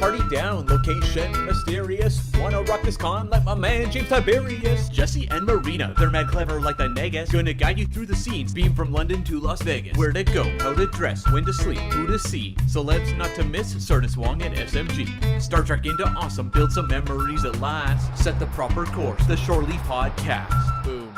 party down, location mysterious. Wanna rock this con like my man James Tiberius. Jesse and Marina, they're mad clever like the Negus. Gonna guide you through the scenes, beam from London to Las Vegas. Where to go, how to dress, when to sleep, who to see. Celebs not to miss, Sardis Wong and SMG. Star Trek into awesome, build some memories at last. Set the proper course, the Shore Leave Podcast. Boom.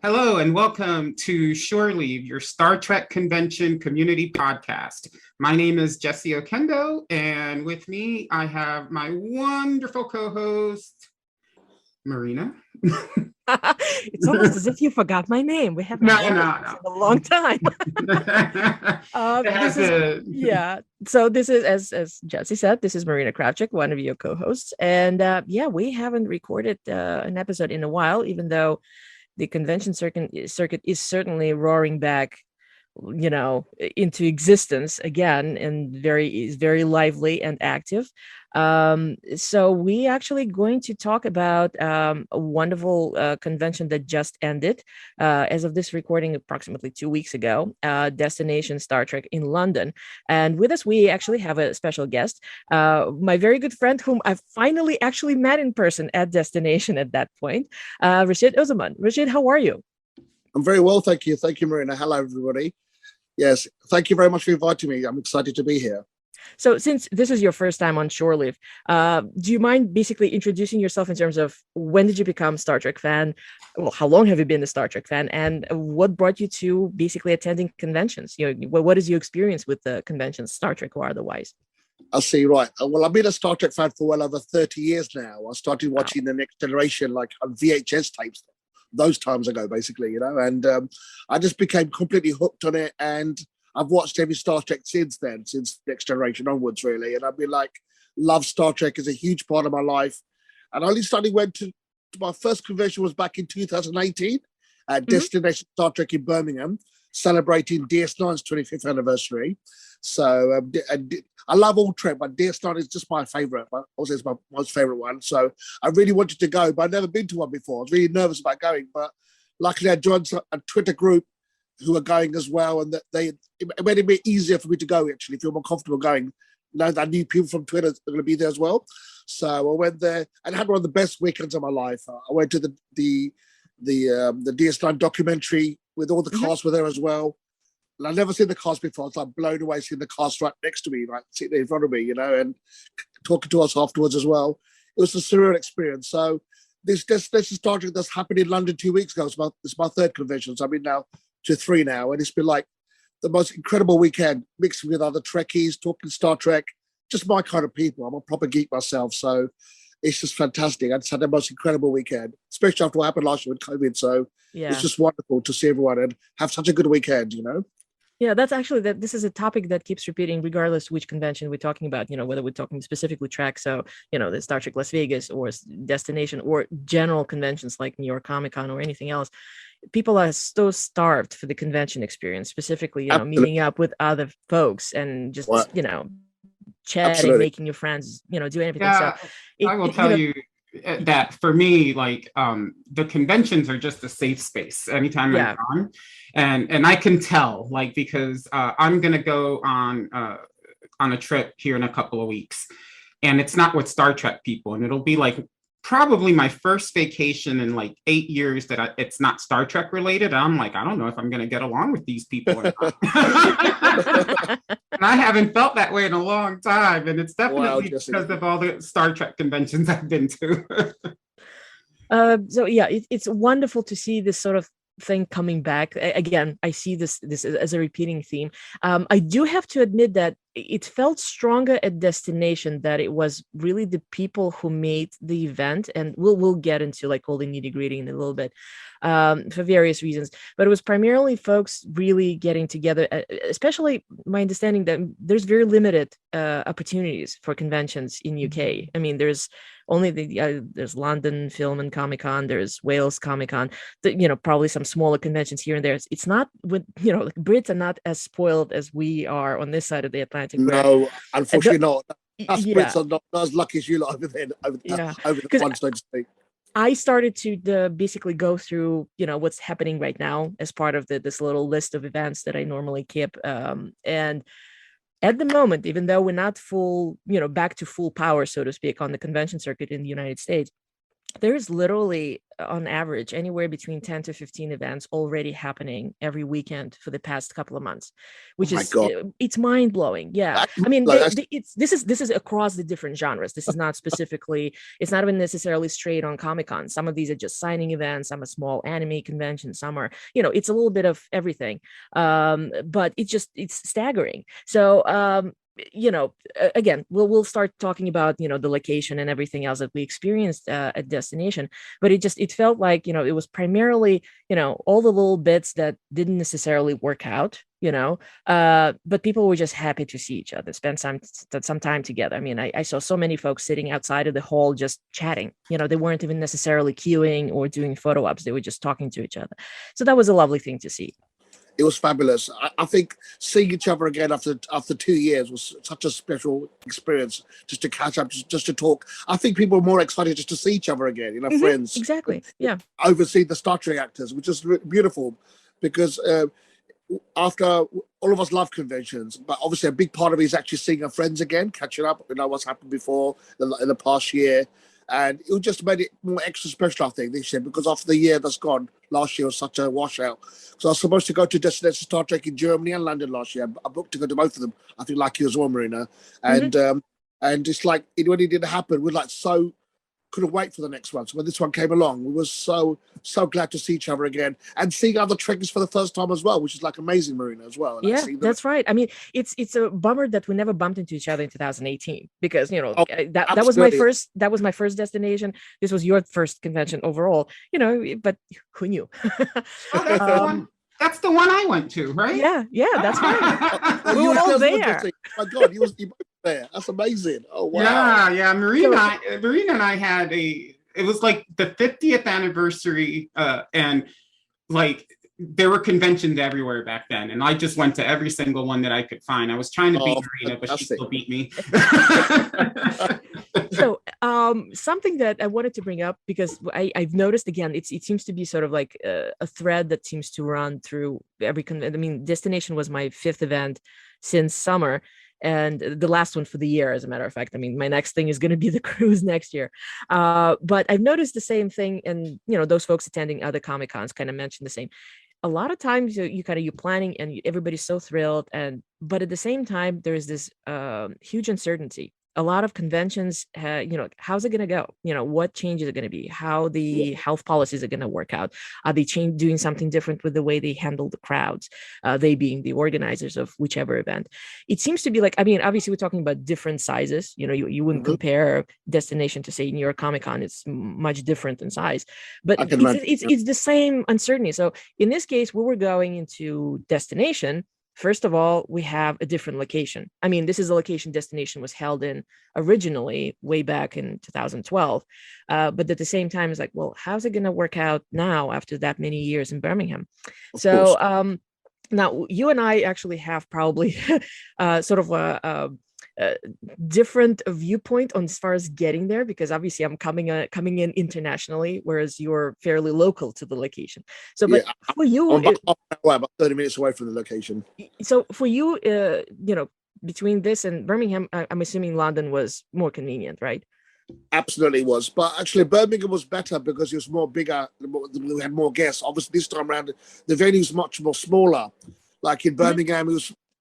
Hello and welcome to Shore Leave, your Star Trek convention community podcast. My name is Jesse Okendo, and with me I have my wonderful co-host, Marina. It's almost as if you forgot my name. We haven't done this in a long time. So this is, as Jesse said, this is Marina Kravchuk, one of your co-hosts, and we haven't recorded an episode in a while, even though the convention circuit is certainly roaring back, into existence again, and is very lively and active. So we actually going to talk about a wonderful convention that just ended as of this recording approximately 2 weeks ago, Destination Star Trek in London. And with us, we actually have a special guest, my very good friend whom I finally actually met in person at Destination at that point, Rashid Uzzaman. Rashid, how are you? I'm very well, thank you. Thank you, Marina. Hello, everybody. Yes, thank you very much for inviting me. I'm excited to be here. So since this is your first time on Shore Leave, do you mind basically introducing yourself in terms of when did you become a Star Trek fan? Well, how long have you been a Star Trek fan? And what brought you to basically attending conventions? What is your experience with the conventions, Star Trek or otherwise? I see, right. Well, I've been a Star Trek fan for well over 30 years now. I started watching The Next Generation like on VHS tapes those times ago, basically, and I just became completely hooked on it, and I've watched every Star Trek since then, since Next Generation onwards, really, and I've been love Star Trek is a huge part of my life, and I only went to my first convention was back in 2018 at Destination Star Trek in Birmingham, celebrating DS9's 25th anniversary. So I love all Trek, but DS9 is just my favorite. Also, it's my most favorite one. So I really wanted to go, but I'd never been to one before. I was really nervous about going, but luckily I joined a Twitter group who are going as well, and it made it a bit easier for me to go, actually, feel more comfortable going. I knew people from Twitter are going to be there as well. So I went there and had one of the best weekends of my life. I went to the DS9 documentary with all the cast were there as well. And I've never seen the cast before. I was blown away seeing the cast right next to me, sitting there in front of me, and talking to us afterwards as well. It was a surreal experience. So this Star Trek that's happened in London 2 weeks ago. It's my third convention. So I've been now to 3 now. And it's been like the most incredible weekend, mixing with other Trekkies, talking Star Trek, just my kind of people. I'm a proper geek myself. So it's just fantastic. I just had the most incredible weekend, especially after what happened last year with COVID. So it's just wonderful to see everyone and have such a good weekend, Yeah, that's actually this is a topic that keeps repeating regardless which convention we're talking about, whether we're talking specifically Trek, so, the Star Trek Las Vegas or Destination or general conventions like New York Comic Con or anything else. People are so starved for the convention experience, specifically, meeting up with other folks and just, chatting, Absolutely. Making your friends, do everything. Yeah, So I will tell you that for me, the conventions are just a safe space anytime I'm on. And I can tell, because I'm going to go on a trip here in a couple of weeks, and it's not with Star Trek people. And it'll be probably my first vacation in 8 years that it's not Star Trek related. I'm I don't know if I'm going to get along with these people or not. And I haven't felt that way in a long time. And it's definitely because of all the Star Trek conventions I've been to. It's wonderful to see this sort of thing coming back again. I see this as a repeating theme. I do have to admit that it felt stronger at Destination, that it was really the people who made the event, and we'll get into all the nitty-gritty in a little bit, for various reasons, but it was primarily folks really getting together, especially my understanding that there's very limited opportunities for conventions in UK. I mean, there's only there's London Film and Comic Con, there's Wales Comic Con, probably some smaller conventions here and there. It's not with, Brits are not as spoiled as we are on this side of the Atlantic. No, unfortunately not. Us Brits are not as lucky as you lot over there, over the one, so to speak. I started to basically go through, what's happening right now as part of this little list of events that I normally keep. And at the moment, even though we're not full, back to full power, so to speak, on the convention circuit in the United States, there's literally on average anywhere between 10 to 15 events already happening every weekend for the past couple of months, which is it's mind-blowing. Yeah, I mean, this is across the different genres. This is not specifically, it's not even necessarily straight on Comic-Con. Some of these are just signing events, some are small anime conventions, some are, it's a little bit of everything, but it's staggering. So again, we'll start talking about the location and everything else that we experienced at Destination, but it felt like it was primarily all the little bits that didn't necessarily work out, but people were just happy to see each other, spend some time together. I mean, I saw so many folks sitting outside of the hall just chatting. They weren't even necessarily queuing or doing photo ops, they were just talking to each other. So that was a lovely thing to see. It was fabulous. I think seeing each other again after 2 years was such a special experience, just to catch up, just to talk. I think people were more excited just to see each other again, friends. Exactly, yeah. Oversee the Star Trek actors, which is beautiful, because after all of us love conventions, but obviously a big part of it is actually seeing our friends again, catching up, what's happened before in the past year. And it just made it more extra special, I think, this year, because after the year that's gone, last year was such a washout. So I was supposed to go to Destination Star Trek in Germany and London last year. I booked to go to both of them, I think, like you as well, Marina. And and it's like, when it didn't happen, we're like couldn't wait for the next one. So when this one came along, we were so glad to see each other again and seeing other Trekkies for the first time as well, which is like amazing, Marina, as well. And yeah, that's right. I mean, it's a bummer that we never bumped into each other in 2018, because that was my first destination. This was your first convention overall, but who knew? That's the one I went to, right? Yeah, that's right. We were all there. Oh my God, you both there. That's amazing. Oh wow. Yeah. Marina and I had it was like the 50th anniversary, and like there were conventions everywhere back then, and I just went to every single one that I could find. I was trying to beat Marina, but she still beat me. So something that I wanted to bring up, because I've noticed, again, it seems to be sort of like a thread that seems to run through every convention. I mean, Destination was my 5th event since summer, and the last one for the year, as a matter of fact. I mean, my next thing is going to be the cruise next year. But I've noticed the same thing, and those folks attending other Comic-Cons kind of mentioned the same. A lot of times you're planning and everybody's so thrilled, but at the same time there's this huge uncertainty. A lot of conventions, how's it going to go? What changes are going to be? How the health policies are going to work out? Are they doing something different with the way they handle the crowds? They being the organizers of whichever event. It seems to be like, I mean, obviously we're talking about different sizes. You wouldn't compare Destination to, say, New York Comic Con. It's much different in size, but it's the same uncertainty. So in this case, we were going into Destination. First of all, we have a different location. I mean, this is a location Destination was held in originally way back in 2012. But at the same time, it's like, well, how's it going to work out now after that many years in Birmingham? So now you and I actually have probably sort of a different viewpoint on as far as getting there, because obviously I'm coming in internationally, whereas you're fairly local to the location. So, but for you, about 30 minutes away from the location. So for you, between this and Birmingham, I'm assuming London was more convenient, right? Absolutely was, but actually Birmingham was better because it was more bigger. We had more guests. Obviously, this time around, the venue's much more smaller. Like in Birmingham,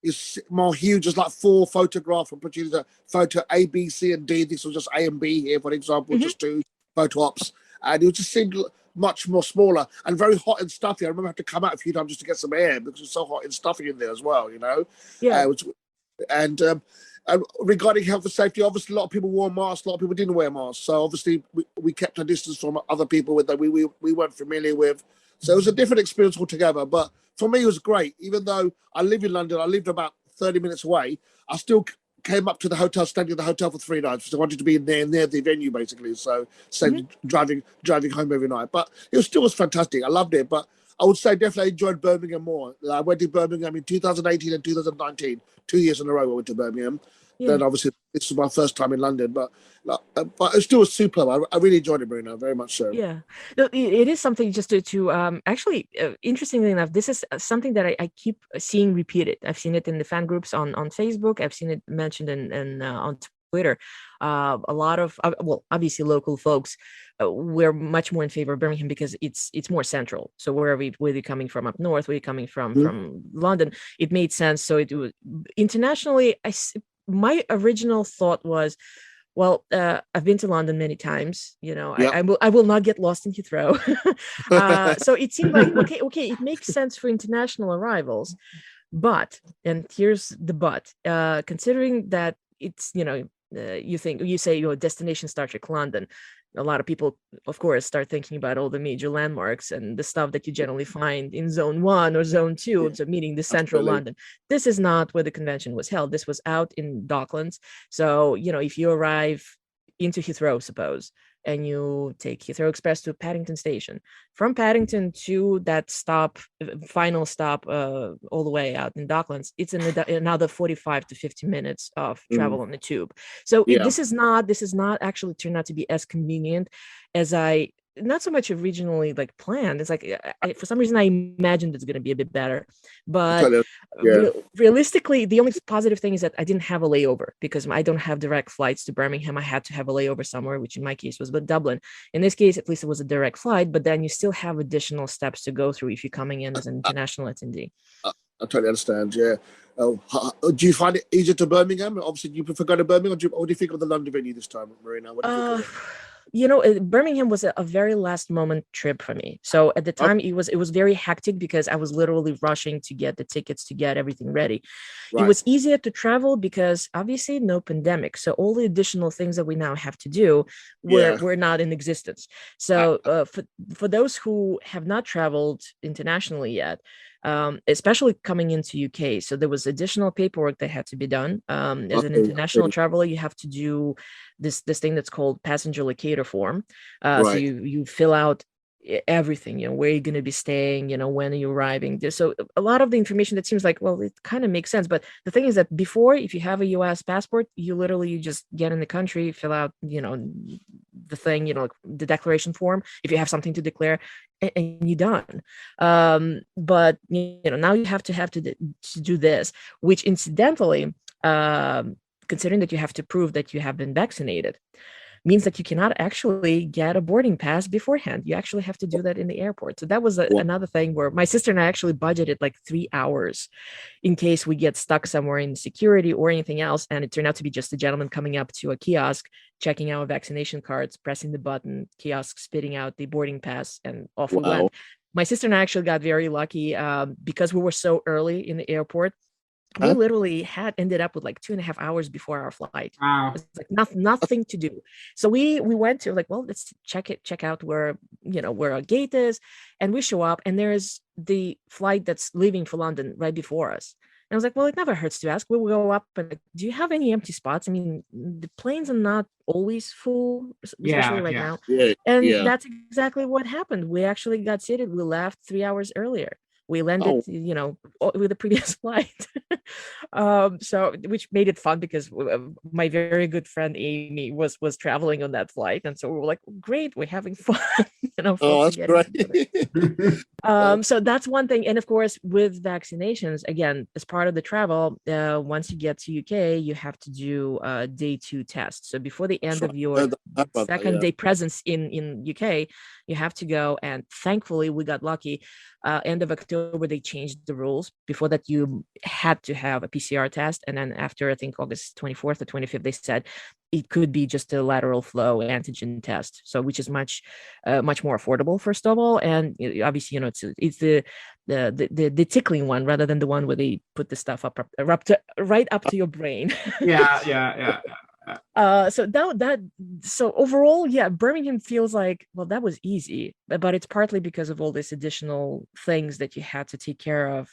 it's more huge. It's like 4 photographs from producer, photo A, B, C, and D. This was just A and B here, for example, just 2 photo ops. And it just seemed much more smaller and very hot and stuffy. I remember I had to come out a few times just to get some air because it's so hot and stuffy in there as well, Yeah. Regarding health and safety, obviously a lot of people wore masks, a lot of people didn't wear masks. So obviously we kept a distance from other people that we weren't familiar with. So it was a different experience altogether. But for me, it was great. Even though I live in London, I lived about 30 minutes away, I still came up to the hotel, stayed in the hotel for 3 nights because I wanted to be near the venue, basically. So driving home every night. But it was fantastic. I loved it. But I would say definitely enjoyed Birmingham more. I went to Birmingham in 2018 and 2019, 2 years in a row I went to Birmingham. then obviously this was my first time in London, but it still was superb. I really enjoyed it, Marina, very much so. Yeah, no, it is something just to actually, interestingly enough, this is something that I keep seeing repeated. I've seen it in the fan groups on Facebook. I've seen it mentioned in on Twitter. A lot of well, obviously local folks we're much more in favor of Birmingham because it's more central. So whether you're coming from up north, where you're coming from London, it made sense. So it was internationally. My original thought was, well, I've been to London many times. You know, I will not get lost in Heathrow. So it seemed like okay, it makes sense for international arrivals, but, and here's the but, considering that it's, you know, you say your destination Star Trek London, a lot of people, of course, start thinking about all the major landmarks and the stuff that you generally find in Zone 1 or Zone 2, so meaning the central London. This is not where the convention was held. This was out in Docklands. So, you know, if you arrive into Heathrow, suppose, and you take Heathrow Express to Paddington Station, from Paddington to that stop, final stop, all the way out in Docklands, it's another 45 to 50 minutes of travel on the tube. So this is not actually turned out to be as convenient as I, not so much originally like planned. It's like for some reason I imagined it's going to be a bit better, but realistically, the only positive thing is that I didn't have a layover because I don't have direct flights to Birmingham. I had to have a layover somewhere, which in my case was Dublin. In this case, at least it was a direct flight, but then you still have additional steps to go through if you're coming in as an international attendee. I totally understand. Yeah. Do you find it easier to Birmingham? Obviously, do you prefer going to Birmingham, or what do you think of the London venue this time, Marina? What do you think of it? You know, Birmingham was a very last moment trip for me. So at the time it was very hectic because I was literally rushing to get the tickets, to get everything ready. It was easier to travel because obviously no pandemic. So all the additional things that we now have to do were not in existence. So for those who have not traveled internationally yet, especially coming into UK. So there was additional paperwork that had to be done. As an international traveler, you have to do this thing that's called passenger locator form. So you fill out everything, you know, where you're going to be staying, you know, when are you arriving. So a lot of the information that seems like, well, it kind of makes sense. But the thing is that before, if you have a US passport, you just get in the country, fill out, you know, the thing, you know, the declaration form, if you have something to declare, and you're done. But, you know, now you have to do this, which incidentally, considering that you have to prove that you have been vaccinated, means that you cannot actually get a boarding pass beforehand. You actually have to do that in the airport. So that was another thing where my sister and I actually budgeted like 3 hours in case we get stuck somewhere in security or anything else. And it turned out to be just a gentleman coming up to a kiosk, checking our vaccination cards, pressing the button, kiosk spitting out the boarding pass, and off we went. My sister and I actually got very lucky because we were so early in the airport. We literally ended up with like 2.5 hours before our flight. Wow. It's like nothing to do. So we went to like, well, let's check out where our gate is. And we show up and there's the flight that's leaving for London right before us. And I was like, well, it never hurts to ask. We'll go up and do you have any empty spots? I mean, the planes are not always full, especially right now. And that's exactly what happened. We actually got seated. We left 3 hours earlier. We landed, you know, with the previous flight. So which made it fun because my very good friend Amy was traveling on that flight, and so we were like, great, we're having fun. You know, that's great. So that's one thing. And of course, with vaccinations, again, as part of the travel, once you get to UK, you have to do a day 2 test. So before the end of your second day presence in UK, you have to go. And thankfully, we got lucky. End of October, they changed the rules. Before that, you had to have a PCR test. And then after, I think, August 24th or 25th, they said it could be just a lateral flow antigen test. So which is much more affordable, first of all. And obviously, you know, it's the tickling one rather than the one where they put the stuff right up to your brain. Yeah. So overall, Birmingham feels like, well, that was easy, but it's partly because of all these additional things that you had to take care of,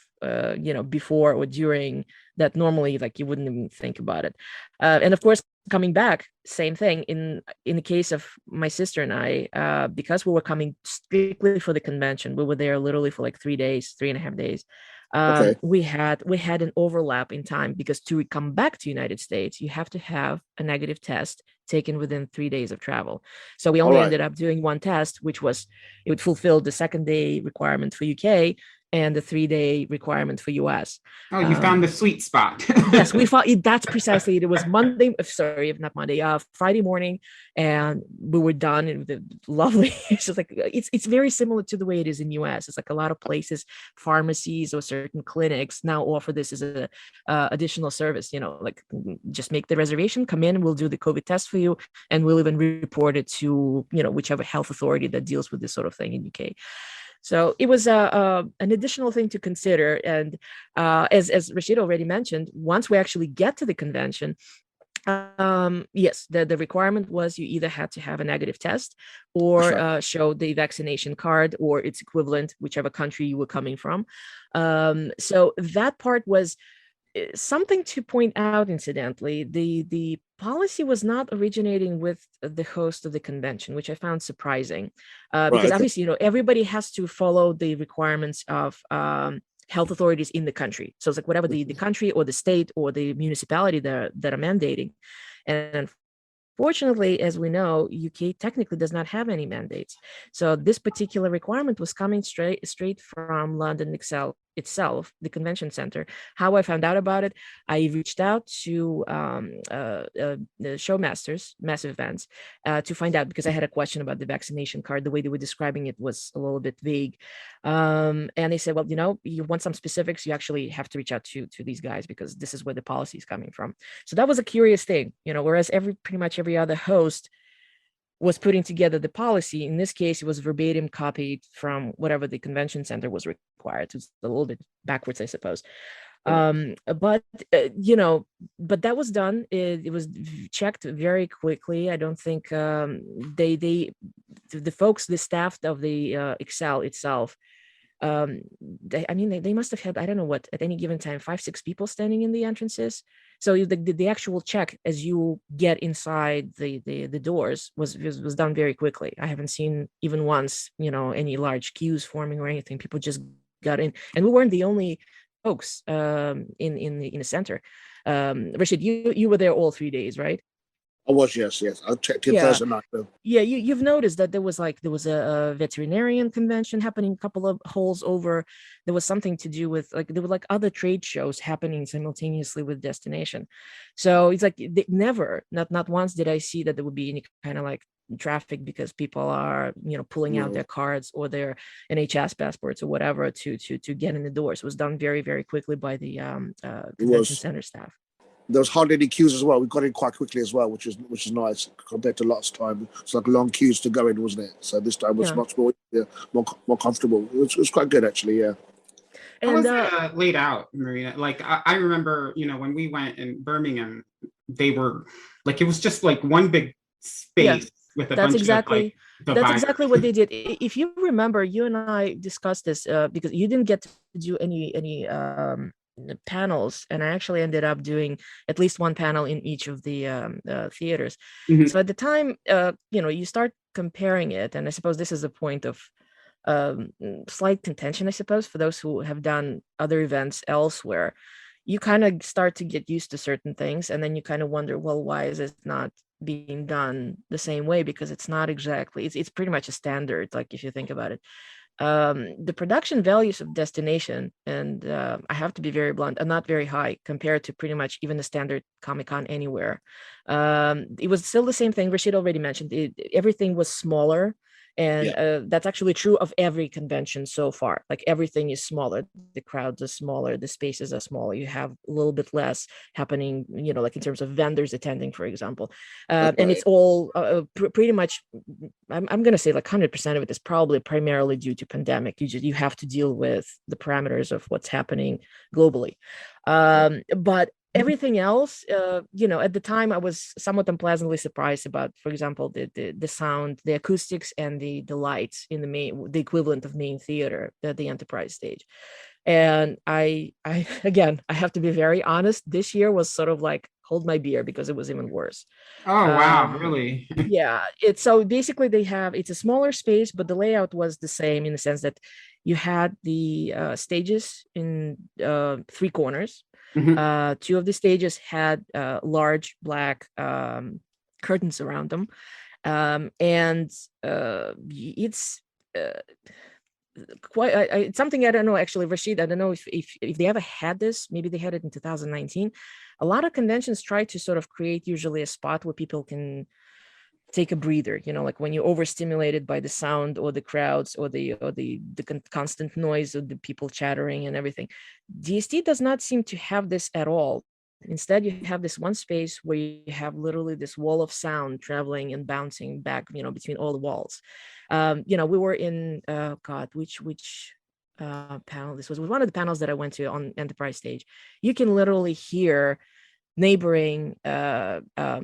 you know, before or during that normally, like, you wouldn't even think about it. And of course, coming back, same thing in the case of my sister and I, because we were coming strictly for the convention. We were there literally for like 3 days, 3.5 days. Okay. We had an overlap in time because to come back to United States, you have to have a negative test taken within 3 days of travel. So we All only right. ended up doing one test, which was it would fulfill the 2nd-day requirement for UK and the 3-day requirement for US. Oh, you found the sweet spot. Yes, we thought that's precisely it. It was Monday, sorry, not Monday, Friday morning, and we were done. And the lovely, it's just like it's very similar to the way it is in US. It's like a lot of places, pharmacies or certain clinics now offer this as a additional service. Like just make the reservation, come in, we'll do the COVID test for you, and we'll even report it to whichever health authority that deals with this sort of thing in UK. So it was an additional thing to consider. And as Rashid already mentioned, once we actually get to the convention, yes, the requirement was you either had to have a negative test or show the vaccination card or its equivalent, whichever country you were coming from. So that part was something to point out. Incidentally, the policy was not originating with the host of the convention, which I found surprising, because obviously, everybody has to follow the requirements of health authorities in the country. So it's like whatever the country or the state or the municipality that are mandating. And fortunately, as we know, UK technically does not have any mandates. So this particular requirement was coming straight from London itself, the convention center. How I found out about it, I reached out to the showmasters, massive events, to find out, because I had a question about the vaccination card. The way they were describing it was a little bit vague. And they said, well, you want some specifics, you actually have to reach out to these guys, because this is where the policy is coming from. So that was a curious thing, whereas pretty much every other host was putting together the policy. In this case, it was verbatim copied from whatever the convention center was required. It's a little bit backwards, I suppose. But that was done. It was checked very quickly. I don't think the staff of the Excel itself, they must have had, I don't know what, at any given time, 5-6 people standing in the entrances. So the actual check as you get inside the doors was done very quickly. I haven't seen even once, any large queues forming or anything. People just got in, and we weren't the only folks in the center. Rashid, you were there all 3 days, right? I was, yes. I checked in Thursday night though. Yeah, you've noticed that there was a veterinarian convention happening a couple of holes over. There was something to do with there were other trade shows happening simultaneously with Destination. So it's like not once did I see that there would be any kind of traffic because people are pulling out their cards or their NHS passports or whatever to get in the doors. It was done very, very quickly by the convention center staff. There was hardly any queues as well. We got in quite quickly as well, which is nice compared to last time. It's long queues to go in, wasn't it? So this time was much more more comfortable. It was quite good actually, yeah. How was it laid out, Marina? I remember, when we went in Birmingham, they were it was just one big space with a bunch exactly, of that's exactly what they did. If you remember, you and I discussed this because you didn't get to do any panels, and I actually ended up doing at least one panel in each of the theaters. Mm-hmm. So at the time, you start comparing it, and I suppose this is a point of slight contention, I suppose, for those who have done other events elsewhere. You kind of start to get used to certain things, and then you kind of wonder, well, why is it not being done the same way? Because it's not exactly, it's pretty much a standard, if you think about it. The production values of Destination, and I have to be very blunt, are not very high compared to pretty much even the standard Comic-Con anywhere. It was still the same thing Rashid already mentioned. Everything was smaller, and that's actually true of every convention so far. Everything is smaller. The crowds are smaller. The spaces are smaller. You have a little bit less happening, in terms of vendors attending, for example. And it's all pretty much, I'm going to say 100% of it is probably primarily due to pandemic. You have to deal with the parameters of what's happening globally. But everything else, at the time I was somewhat unpleasantly surprised about, for example, the sound, the acoustics, and the lights in the equivalent of main theater, the Enterprise stage. And I again, I have to be very honest, this year was sort of hold my beer because it was even worse. Oh, wow, really? Yeah, it's so basically it's a smaller space, but the layout was the same in the sense that you had the stages in 3 corners. Mhm. 2 of the stages had large black curtains around them, and it's quite it's something I don't know actually, Rashid. I don't know if they ever had this. Maybe they had it in 2019. A lot of conventions try to sort of create usually a spot where people can take a breather, like when you're overstimulated by the sound or the crowds or the constant noise of the people chattering and everything. DST does not seem to have this at all. Instead, you have this one space where you have literally this wall of sound traveling and bouncing back, between all the walls. We were in God, which panel this was one of the panels that I went to on Enterprise stage. You can literally hear neighboring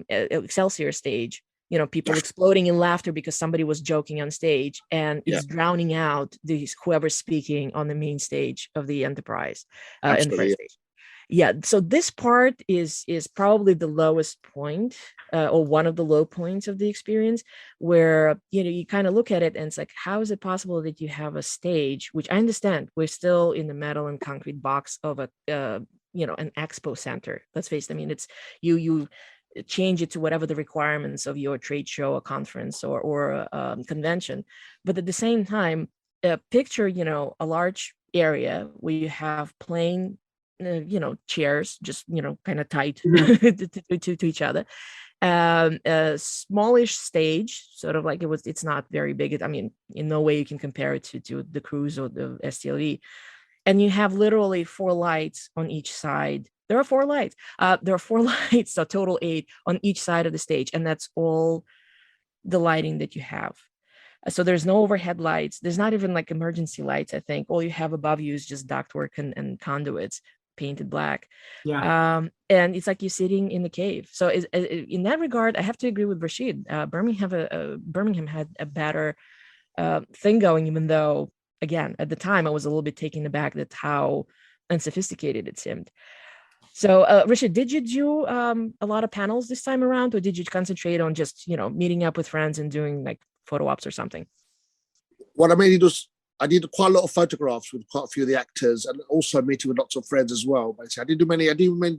Excelsior stage, people exploding in laughter because somebody was joking on stage, and it's drowning out whoever's speaking on the main stage of the Enterprise stage. Yeah, so this part is probably the lowest point, or one of the low points of the experience, where you kind of look at it and it's like, how is it possible that you have a stage, which I understand we're still in the metal and concrete box of a an expo center. Let's face it. I mean, it's you change it to whatever the requirements of your trade show or conference or convention, but at the same time, picture a large area where you have plain chairs just kind of tight to each other, a smallish stage, sort of like it's not very big. I mean, in no way you can compare it to the cruise or the STLV. And you have literally 4 lights on each side. There are 4 lights. There are 4 lights, so total 8 on each side of the stage, and that's all the lighting that you have. So there's no overhead lights. There's not even like emergency lights. I think all you have above you is just ductwork and conduits painted black. Yeah. And it's like you're sitting in the cave. So in that regard, I have to agree with Rashid. Birmingham had a better thing going, even though, again, at the time I was a little bit taken aback at how unsophisticated it seemed. So Rashid, did you do a lot of panels this time around, or did you concentrate on just meeting up with friends and doing like photo ops or something? What I mainly do is I did quite a lot of photographs with quite a few of the actors, and also meeting with lots of friends as well. Basically, I didn't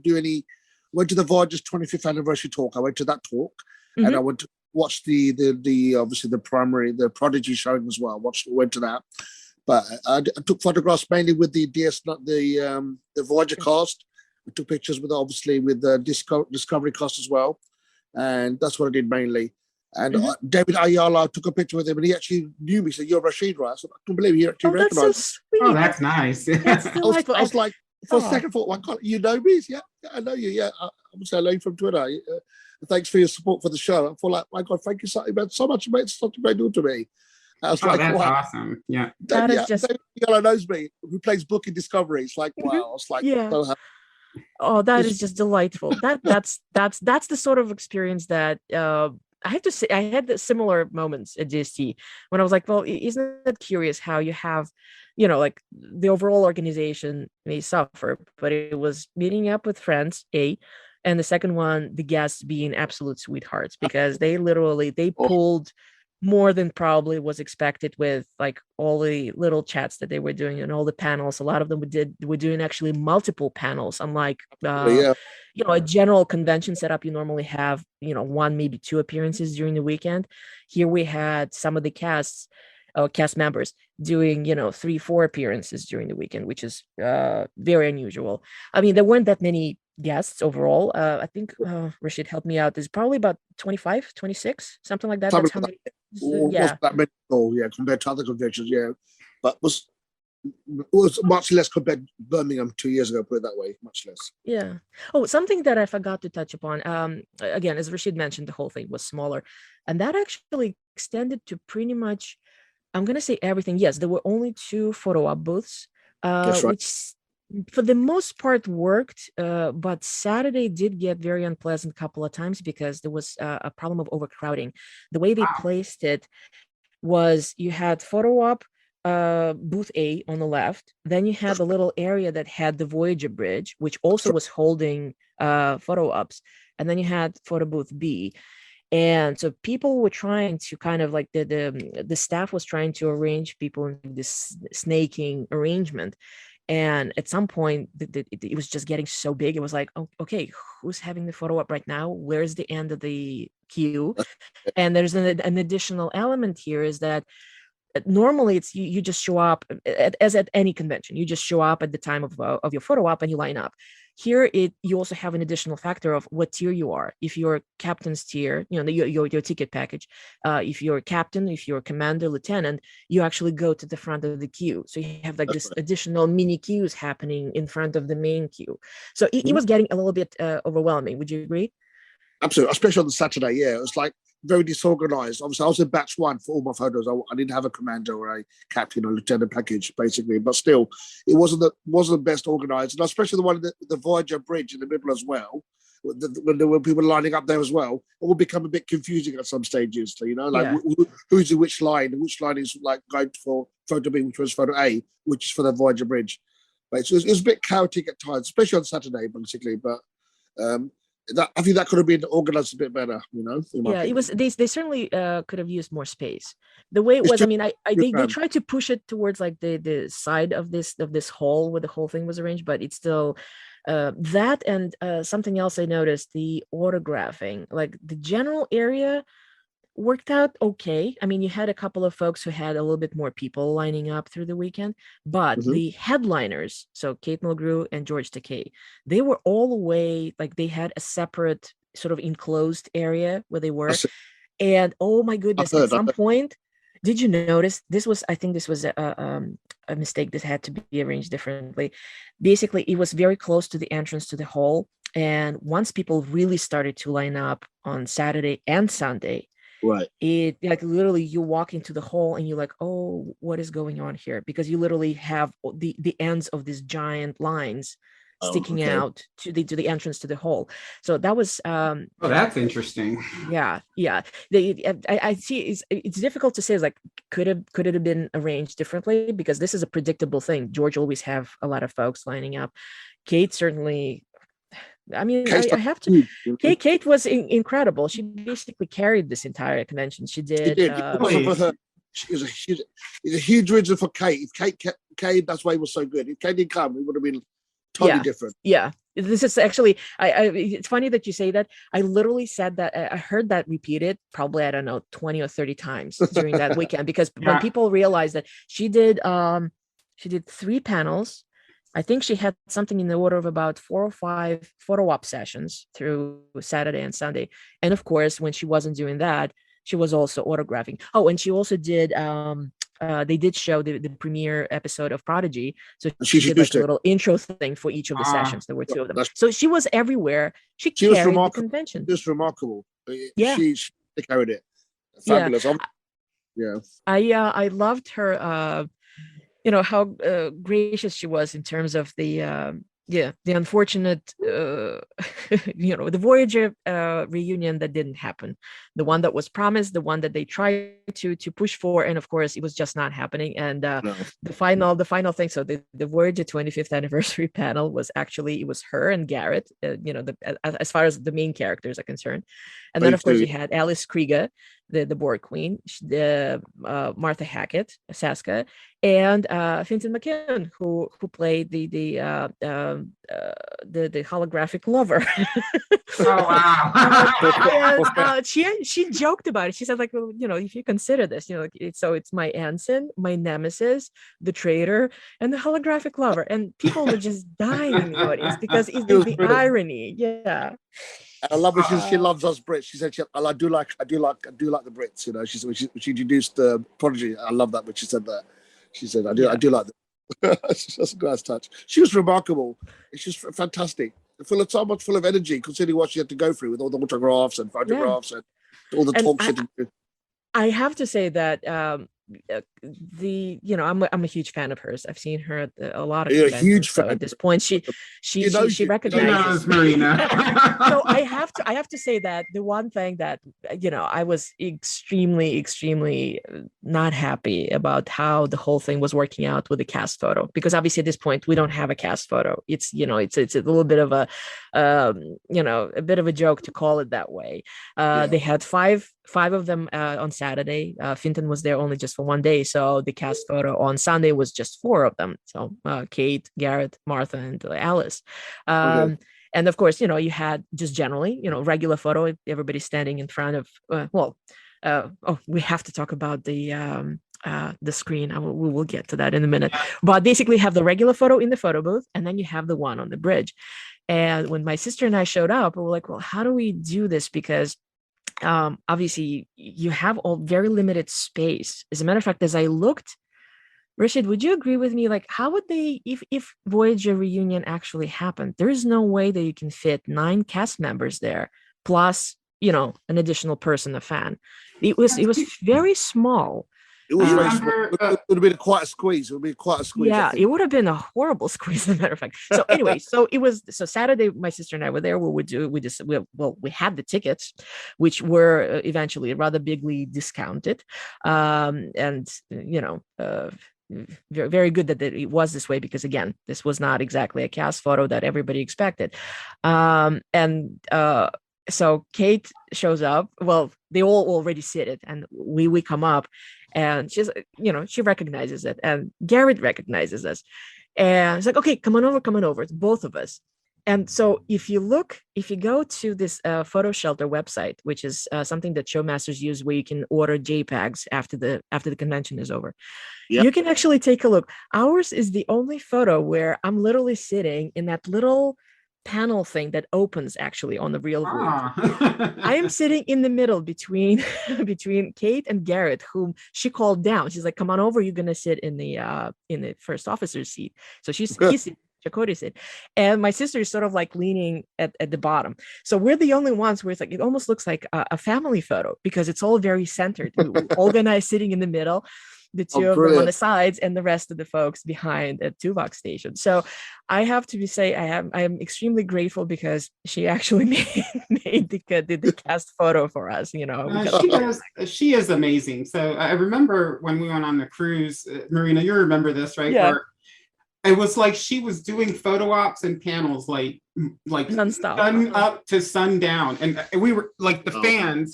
do any. Went to the Voyager's 25th anniversary talk. I went to that talk, and I went to watch the obviously the Prodigy showing as well. Went to that, but I took photographs mainly with the the Voyager cast. I took pictures with the Discovery cast as well, and that's what I did mainly. And David Ayala, took a picture with him, and he actually knew me. He said, "You're Rashid, right?" I said, "I can't believe he actually recognized." So sweet. Oh, that's nice. That's delightful. I was like, for a second, thought, "Why can't you know me?" Yeah, I know you. Yeah, I'm saying hello from Twitter. Thanks for your support for the show. I feel like, my God, thank you so much. You made such a great deal to me. I was like, that's wow. awesome. Yeah. That is just. David Ayala knows me. Who plays Book in Discovery? It's like, wow. I was like, so happy. Oh, that is just delightful. That's the sort of experience that I have to say, I had the similar moments at GST when I was like, well, isn't it curious how you have, like the overall organization may suffer, but it was meeting up with friends, and the second one, the guests being absolute sweethearts, because they pulled more than probably was expected with like all the little chats that they were doing and all the panels. A lot of them were doing actually multiple panels, unlike a general convention setup. You normally have 1, maybe 2 appearances during the weekend. Here we had some of the cast members doing 3, 4 appearances during the weekend, which is very unusual. I mean, there weren't that many guests overall. I think Rashid helped me out. There's probably about 25, 26, something like that. That's how many. Wasn't that many at all, compared to other conventions, but was much less compared to Birmingham 2 years ago, put it that way, much less. Yeah. Oh, something that I forgot to touch upon. Again, as Rashid mentioned, the whole thing was smaller, and that actually extended to pretty much, I'm gonna say everything. Yes, there were only 2 photo op booths, That's right. which for the most part worked, but Saturday did get very unpleasant a couple of times because there was a problem of overcrowding. The way they placed it was you had photo op booth A on the left. Then you had the little area that had the Voyager bridge, which also was holding photo ops. And then you had photo booth B. And so people were trying to kind of like the staff was trying to arrange people in this snaking arrangement. And at some point, it was just getting so big. It was like, oh, okay, who's having the photo up right now? Where's the end of the queue? And there's an additional element here is that normally it's you just show up as at any convention. You just show up at the time of your photo op and you line up. Here, you also have an additional factor of what tier you are. If you're captain's tier, your ticket package. If you're captain, if you're commander, lieutenant, you actually go to the front of the queue. So you have like this additional mini queues happening in front of the main queue. So it was getting a little bit overwhelming. Would you agree? Absolutely, especially on the Saturday. Yeah, it was like very disorganized. Obviously, I was in batch one for all my photos. I didn't have a commander or a captain or lieutenant package, basically. But still, it wasn't the best organized, and especially the one the Voyager bridge in the middle as well. When there were people lining up there as well, it would become a bit confusing at some stages. Who's in which line? Which line is like going for photo B, which was photo A, which is for the Voyager bridge. But it was a bit chaotic at times, especially on Saturday, basically. But I think that could have been organized a bit better, Yeah, it was. They certainly could have used more space. The way it was, they tried to push it towards like the side of this hall where the whole thing was arranged, but it's still that and something else I noticed: the autographing, like the general area worked out okay. I mean, you had a couple of folks who had a little bit more people lining up through the weekend, but the headliners, so Kate Mulgrew and George Takei, they were all away, like they had a separate sort of enclosed area where they were. And oh my goodness, at some point, did you notice I think this was a mistake that had to be arranged differently. Basically, it was very close to the entrance to the hall. And once people really started to line up on Saturday and Sunday, right, it like literally you walk into the hall and you're like, oh, what is going on here? Because you literally have the ends of these giant lines sticking out to the entrance to the hall. So that was that's interesting. Yeah. I see it's difficult to say, like could it have been arranged differently, because this is a predictable thing. George always have a lot of folks lining up. Kate certainly, I mean, I have to. Kate was incredible. She basically carried this entire convention. She did. She's a huge reason for Kate. If Kate came, that's why it was so good. If Kate didn't come, it would have been totally different. Yeah, this is actually. It's funny that you say that. I literally said that. I heard that repeated probably, I don't know, 20 or 30 times during that weekend, because when people realized that she did 3 panels. I think she had something in the order of about 4 or 5 photo op sessions through Saturday and Sunday. And of course, when she wasn't doing that, she was also autographing. Oh, and she also did, they did show the premiere episode of Prodigy. So she did like a little intro thing for each of the sessions. There were 2 of them. So she was everywhere. She carried the convention. Just remarkable. Yeah. She carried it. Fabulous. Yeah. I loved her, how gracious she was in terms of the unfortunate, the Voyager reunion that didn't happen, the one that was promised, the one that they tried to push for, and of course it was just not happening. And the final thing, so the Voyager 25th anniversary panel was actually, it was her and Garrett, as far as the main characters are concerned. And then of course you had Alice Krieger, the Borg Queen, Martha Hackett, Saska, and Finton McKeon, who played the holographic lover. Oh wow! And, she joked about it. She said, like, well, if you consider this, it's my ensign, my nemesis, the traitor, and the holographic lover, and people were just dying in the audience because it's the irony. Yeah. I love it. She loves us Brits. She said, I do like the Brits. She introduced the Prodigy. I love that when she said that. She said, I do like them. That's a nice touch. She was remarkable. It's just fantastic. Full of energy, considering what she had to go through with all the autographs and photographs and all the talk she had to do. I have to say that I'm a huge fan of hers. I've seen her at a lot of You're a conventions. huge So fan. at this point, she recognizes Marina. So I have to say that the one thing that I was extremely not happy about how the whole thing was working out with the cast photo, because obviously at this point we don't have a cast photo. It's it's a little bit of a bit of a joke to call it that way. They had five of them on Saturday. Finton was there only just for one day, so the cast photo on Sunday was just four of them. So Kate, Garrett, Martha, and Alice. And of course, you had just generally, regular photo, everybody standing in front of, we have to talk about the screen. We will get to that in a minute. But basically have the regular photo in the photo booth, and then you have the one on the bridge. And when my sister and I showed up, we were like, well, how do we do this? Because obviously you have all very limited space. As a matter of fact, as I looked, Rashid, would you agree with me? Like, how would they, if Voyager reunion actually happened, there is no way that you can fit 9 cast members there, plus, an additional person, a fan. It was very small. It was very small. It would have been quite a squeeze. It would be quite a squeeze. Yeah, it would have been a horrible squeeze, as a matter of fact. So anyway, so Saturday, my sister and I were there. We had the tickets, which were eventually rather bigly discounted, and very, very good that it was this way, because again, this was not exactly a cast photo that everybody expected. So Kate shows up. Well, they all already sit it, and we come up, and she's, she recognizes it, and Garrett recognizes us, and it's like, okay, come on over. It's both of us. And so if you go to this photo shelter website, which is something that showmasters use, where you can order JPEGs after the convention is over, you can actually take a look. Ours is the only photo where I'm literally sitting in that little panel thing that opens actually on the real view. I am sitting in the middle between Kate and Garrett, whom she called down. She's like, come on over, you're gonna sit in the first officer's seat. So he's Chakotay said, and my sister is sort of like leaning at the bottom. So we're the only ones where it's like, it almost looks like a family photo, because it's all very centered. Olga and I sitting in the middle, the two of them on the sides, and the rest of the folks behind at Tuvok station. So I have to say, I am extremely grateful, because she actually made the cast photo for us. She is amazing. So I remember when we went on the cruise, Marina, you remember this, right? Yeah. Where it was like she was doing photo ops and panels like nonstop, sun up to sundown, and we were like the fans,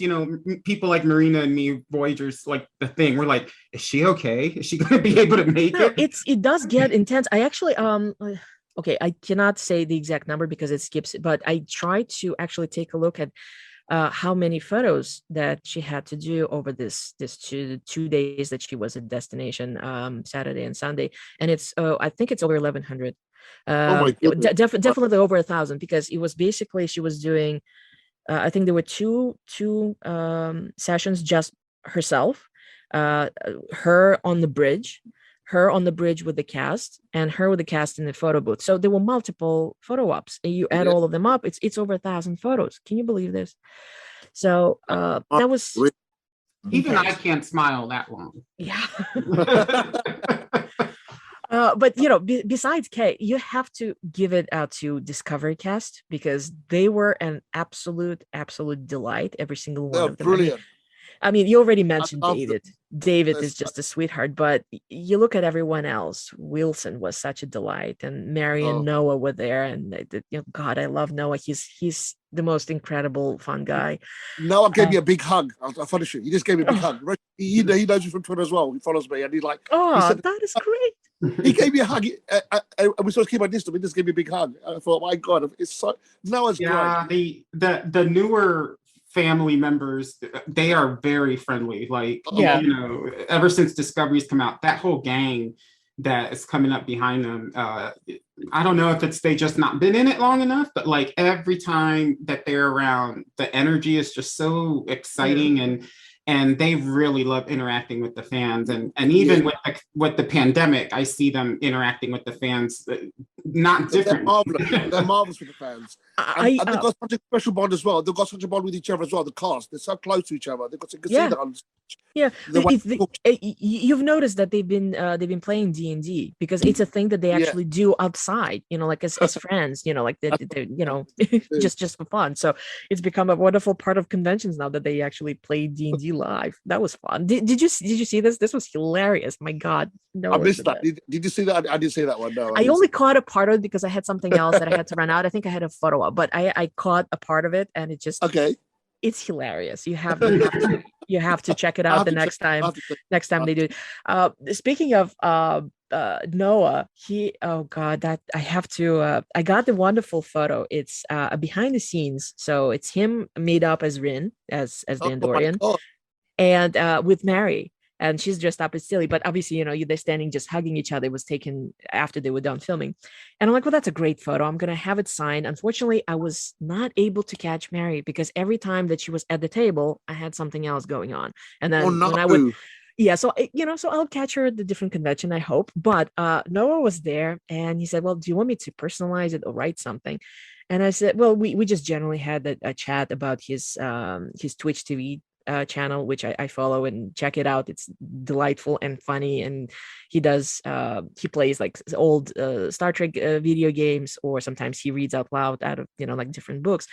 people like Marina and me, Voyagers, like the thing. We're like, is she okay? Is she going to be able to make it? It does get intense. I actually okay, I cannot say the exact number because it skips it, but I tried to actually take a look at how many photos that she had to do over this 2 days that she was at destination, Saturday and Sunday, and it's I think it's over 1,100. Definitely over 1,000, because it was basically, she was doing I think there were two sessions just herself, her on the bridge with the cast, and her with the cast in the photo booth. So there were multiple photo ops, and you add all of them up, it's over 1,000 photos. Can you believe this? So that was even I can't smile that long. Yeah. But besides Kate, you have to give it out to Discovery Cast, because they were an absolute delight, every single one of them. Brilliant. I mean, you already mentioned David. David is just a sweetheart, but you look at everyone else. Wilson was such a delight, and Mary and Noah were there, and God, I love Noah. He's the most incredible, fun guy. Noah gave me a big hug. I'll finish it. He just gave me a big hug. He knows me from Twitter as well. He follows me, and he's like, that is great. He gave me a hug. We're supposed to keep our distance. He just gave me a big hug. I thought, my God, it's so Noah's great. The newer family members, they are very friendly. Like, ever since Discovery's come out, that whole gang that is coming up behind them, I don't know if it's they just not been in it long enough, but like every time that they're around, the energy is just so exciting, and they really love interacting with the fans, and even with the pandemic, I see them interacting with the fans not They're different. marvelous. They're marvelous with the fans. And they've got such a special bond as well. They've got such a bond with each other as well. The cast, they're so close to each other. They've got you can see that on Yeah, the way you've noticed that they've been playing D&D because it's a thing that they actually do outside, like as friends, like they just for fun. So it's become a wonderful part of conventions now that they actually play D&D live. That was fun. Did you see this? This was hilarious. My God, no. I missed that. Did you see that? I didn't see that one. No, I only caught a part of it because I had something else that I had to run out. I think I had a photo up, but I caught a part of it, and it just it's hilarious. You have to check it out the next time they do it. Speaking of Noah, I got the wonderful photo. It's behind the scenes, so it's him made up as Rin, as the Andorian, and with Mary. And she's dressed up as Silly, but obviously, they're standing just hugging each other. It was taken after they were done filming. And I'm like, well, that's a great photo. I'm going to have it signed. Unfortunately, I was not able to catch Mary because every time that she was at the table, I had something else going on. And then when I would, so I'll catch her at the different convention, I hope. But Noah was there and he said, well, do you want me to personalize it or write something? And I said, well, we just generally had a chat about his Twitch TV channel, which I follow and check it out. It's delightful and funny, and he he plays like old Star Trek video games, or sometimes he reads out loud out of like different books.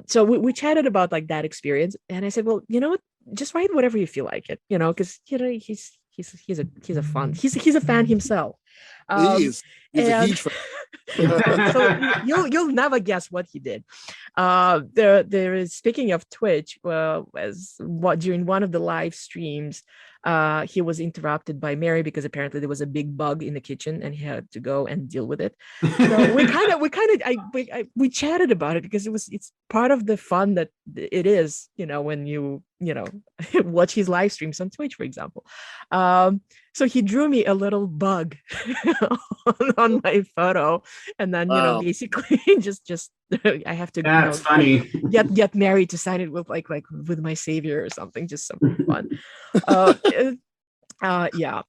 So we chatted about like that experience, and I said, well, you know what, just write whatever you feel like it, because he's a fan himself. He's a huge fan. So you'll never guess what he did. There is, speaking of Twitch, during one of the live streams, he was interrupted by Mary because apparently there was a big bug in the kitchen and he had to go and deal with it. So we chatted about it because it's part of the fun that it is, when you watch his live streams on Twitch, for example. So he drew me a little bug on my photo, and then basically just I have to funny. get Mary to sign it with like with my savior or something, just something fun.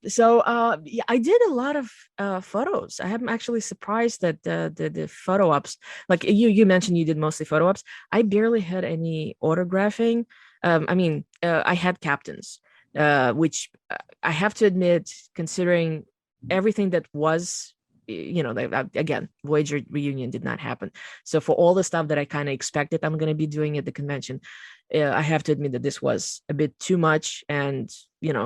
So I did a lot of photos. I'm actually surprised that the photo ops, like you mentioned, you did mostly photo ops. I barely had any autographing. I had captains, which I have to admit, considering everything that was, again, Voyager reunion did not happen. So for all the stuff that I kind of expected I'm going to be doing at the convention, I have to admit that this was a bit too much, and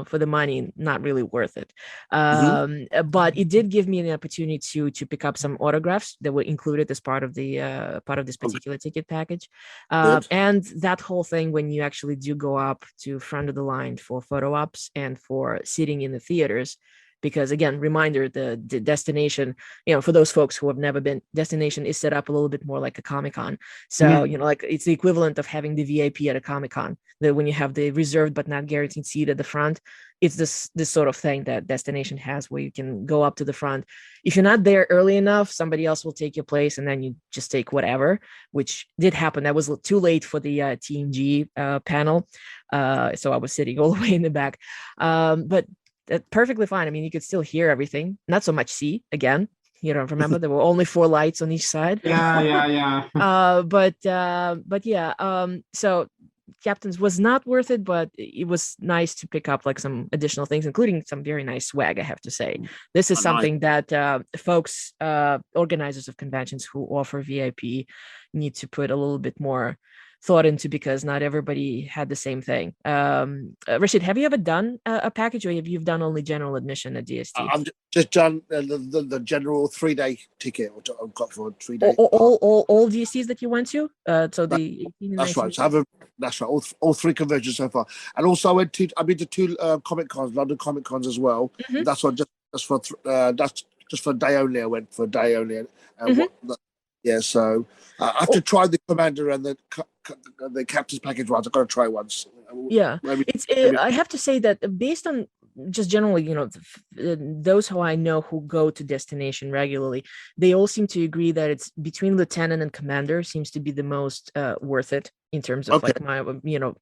for the money, not really worth it. But it did give me an opportunity to pick up some autographs that were included as part of this particular ticket package. And that whole thing, when you actually do go up to front of the line for photo ops and for sitting in the theaters, because again, reminder, the destination, for those folks who have never been, destination is set up a little bit more like a Comic-Con. So, like it's the equivalent of having the VIP at a Comic-Con, that when you have the reserved but not guaranteed seat at the front, it's this sort of thing that destination has, where you can go up to the front. If you're not there early enough, somebody else will take your place, and then you just take whatever, which did happen. That was too late for the TNG panel. So I was sitting all the way in the back. But perfectly fine. I mean, you could still hear everything, not so much see. Again, remember there were only 4 lights on each side. So Captains was not worth it, but it was nice to pick up like some additional things, including some very nice swag, I have to say. This is something that folks, organizers of conventions who offer VIP, need to put a little bit more thought into, because not everybody had the same thing. Rashid, have you ever done a package, or have you done only general admission at DST? I've just done the general 3-day ticket. I've got for 3 days. All DSTs that you went to? So the 18 and that's 19? right. So that's right. All 3 conventions so far, and also I've been to 2 Comic Cons, London Comic Cons as well. That's what that's just for a day only. I went for a day only. So I have to try the Commander and the Captain's package ones. I've got to try once. I have to say that based on just generally, those who I know who go to destination regularly, they all seem to agree that it's between lieutenant and commander seems to be the most worth it in terms of like my,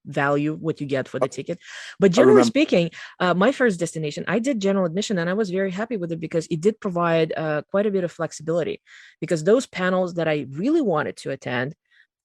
value, what you get for the ticket. But generally speaking, my first destination, I did general admission, and I was very happy with it because it did provide quite a bit of flexibility, because those panels that I really wanted to attend,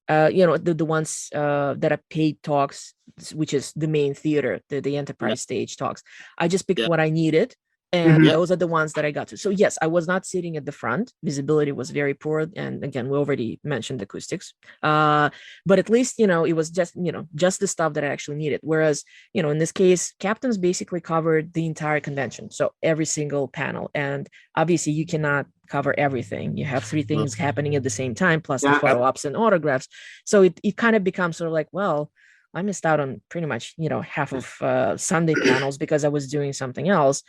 the ones that are paid talks, which is the main theater, the enterprise stage talks, I just picked what I needed, and those are the ones that I got to. So yes, I was not sitting at the front. Visibility was very poor, and again, we already mentioned acoustics, but at least it was just just the stuff that I actually needed. Whereas in this case, captains basically covered the entire convention, so every single panel, and obviously you cannot cover everything. You have three things happening at the same time, plus the photo ops and autographs. So it kind of becomes sort of like, well, I missed out on pretty much half of Sunday panels because I was doing something else.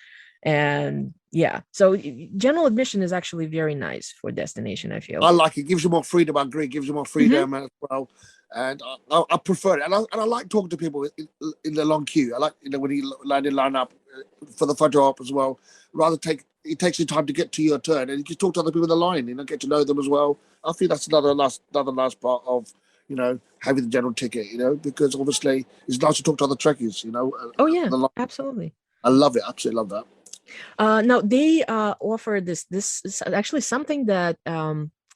And so general admission is actually very nice for destination, I feel. I like it. Gives you more freedom. I agree. Gives you more freedom as well. And I prefer it. And I like talking to people in the long queue. I like when you line up for the photo op as well. It takes you time to get to your turn, and you can talk to other people in the line, get to know them as well. I think that's another nice part of having the general ticket, because obviously it's nice to talk to other Trekkies, Oh yeah, absolutely. I love it. Absolutely love that. Now they offer this is actually something that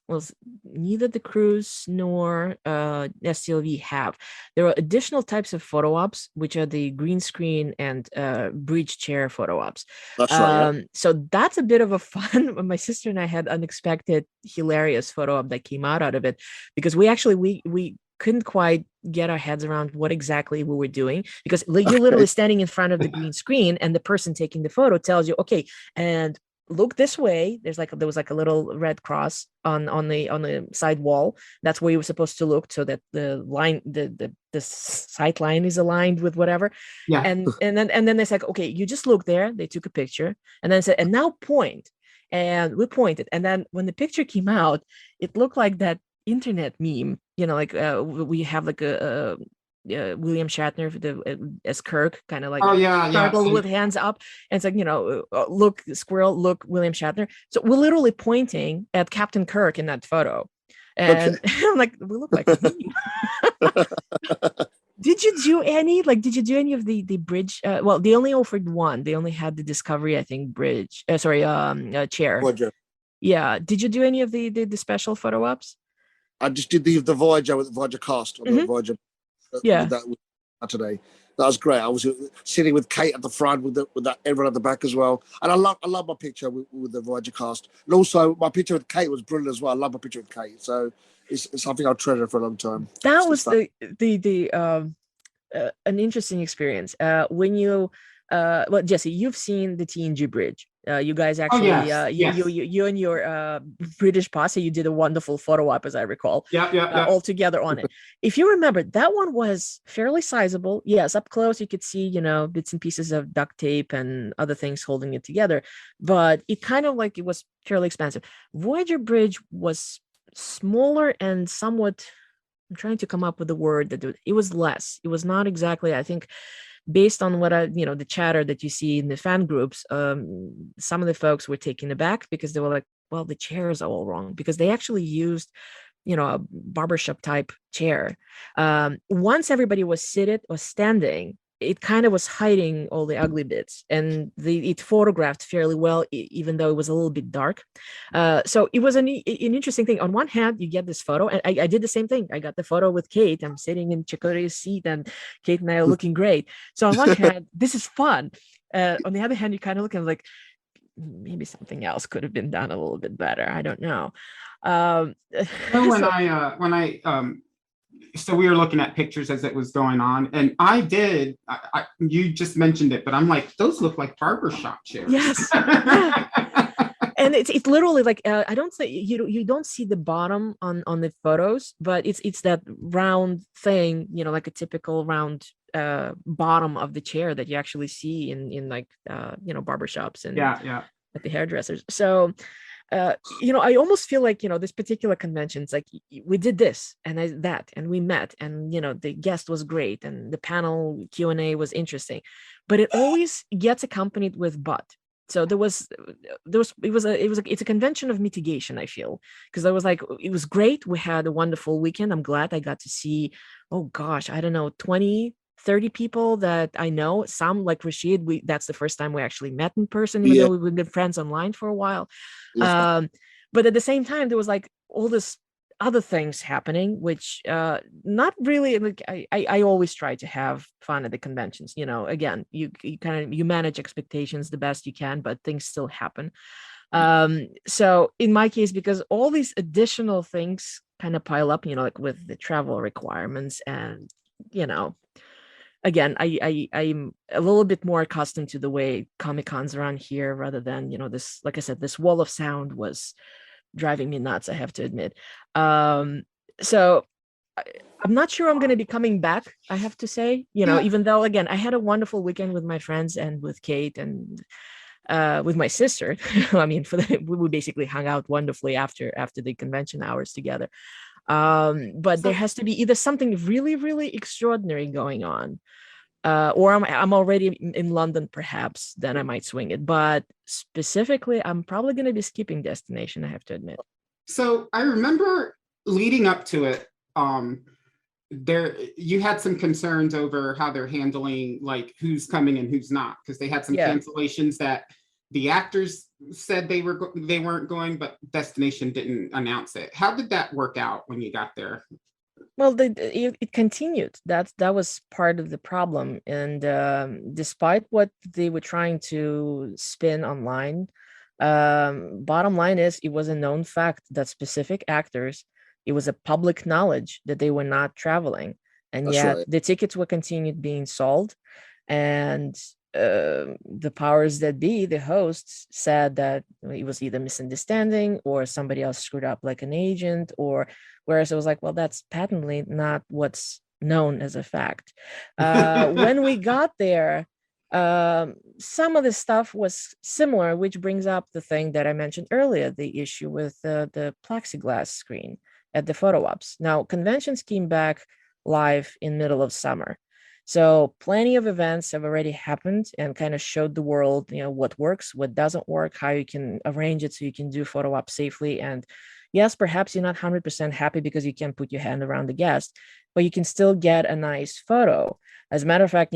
was neither the cruise nor STLV have. There are additional types of photo ops, which are the green screen and bridge chair photo ops. That's right. So that's a bit of a fun. My sister and I had unexpected, hilarious photo op that came out of it, because we couldn't quite get our heads around what exactly we were doing, because you're literally standing in front of the green screen, and the person taking the photo tells you, okay, and look this way. There was like a little red cross on the side wall. That's where you were supposed to look, so that the line, the sight line is aligned with whatever. Yeah. And then they said, okay, you just look there. They took a picture, and then said, and now point. And we pointed. And then when the picture came out, it looked like that internet meme, we have like a William Shatner as Kirk, kind of like turtle with hands up, and it's like look squirrel, look William Shatner. So we're literally pointing at Captain Kirk in that photo, and I'm like, we look like a meme. Did you do any of the bridge? Well, they only offered one. They only had the Discovery, I think, bridge. Chair. Voyager. Yeah. Did you do any of the special photo ops? I just did the Voyager with the Voyager cast on the Voyager. That today. That was great. I was sitting with Kate at the front with that everyone at the back as well. And I love my picture with the Voyager cast. And also my picture with Kate was brilliant as well. I love my picture with Kate. So it's something I'll treasure for a long time. That was an interesting experience. When you Jesse, you've seen the TNG bridge. You guys actually, you and your British posse, you did a wonderful photo op, as I recall. All together on it. If you remember, that one was fairly sizable. Yes, up close you could see, bits and pieces of duct tape and other things holding it together. But it kind of like it was fairly expensive. Voyager Bridge was smaller and somewhat. I'm trying to come up with the word that it was less. It was not exactly, I think. Based on what the chatter that you see in the fan groups, some of the folks were taken aback because they were like, well, the chairs are all wrong, because they actually used, a barbershop type chair. Once everybody was seated or standing, it kind of was hiding all the ugly bits, and it photographed fairly well, even though it was a little bit dark. So it was an interesting thing. On one hand, you get this photo, and I did the same thing. I got the photo with Kate. I'm sitting in Chakotay's seat, and Kate and I are looking great. So on one hand, this is fun. On the other hand, you kind of look at like, maybe something else could have been done a little bit better. I don't know. So we were looking at pictures as it was going on, and you just mentioned it, but I'm like, those look like barbershop chairs. Yes. Yeah. And it's literally like, I don't say you don't see the bottom on the photos, but it's that round thing, like a typical round bottom of the chair that you actually see in like barbershops and at the hairdressers. So I almost feel like, this particular convention, it's like we did this and that, and we met, and, the guest was great and the panel Q&A was interesting, but it always gets accompanied with but. So it's a convention of mitigation, I feel, because I was like, it was great. We had a wonderful weekend. I'm glad I got to see, oh gosh, I don't know, 20, 30 people that I know. Some, like Rashid, that's the first time we actually met in person, even though we've been friends online for a while. But at the same time, there was like all this other things happening, which not really, like I always try to have fun at the conventions. Again, you manage expectations the best you can, but things still happen. So in my case, because all these additional things kind of pile up, like with the travel requirements, and again, I'm a little bit more accustomed to the way Comic-Cons around here, rather than, this, like I said, this wall of sound was driving me nuts, I have to admit. So I'm not sure I'm going to be coming back, I have to say, even though, again, I had a wonderful weekend with my friends and with Kate and with my sister. I mean, we basically hung out wonderfully after the convention hours together. But there has to be either something really, really extraordinary going on, or I'm already in London, perhaps, then I might swing it. But specifically, I'm probably going to be skipping Destination, I have to admit. So I remember leading up to it, you had some concerns over how they're handling, like, who's coming and who's not, because they had some cancellations that the actors said they weren't going, but Destination didn't announce it. How did that work out when you got there? Well, it continued. That was part of the problem. And despite what they were trying to spin online, bottom line is, it was a known fact that specific actors, it was a public knowledge that they were not traveling. And yet the tickets were continued being sold. And the powers that be, the hosts, said that it was either misunderstanding or somebody else screwed up, like an agent, or whereas it was like, well, that's patently not what's known as a fact. When we got there, some of the stuff was similar, which brings up the thing that I mentioned earlier, the issue with the plexiglass screen at the photo ops. Now, conventions came back live in middle of summer. So plenty of events have already happened and kind of showed the world, what works, what doesn't work, how you can arrange it so you can do photo op safely. And yes, perhaps you're not 100% happy because you can't put your hand around the guest, but you can still get a nice photo. As a matter of fact,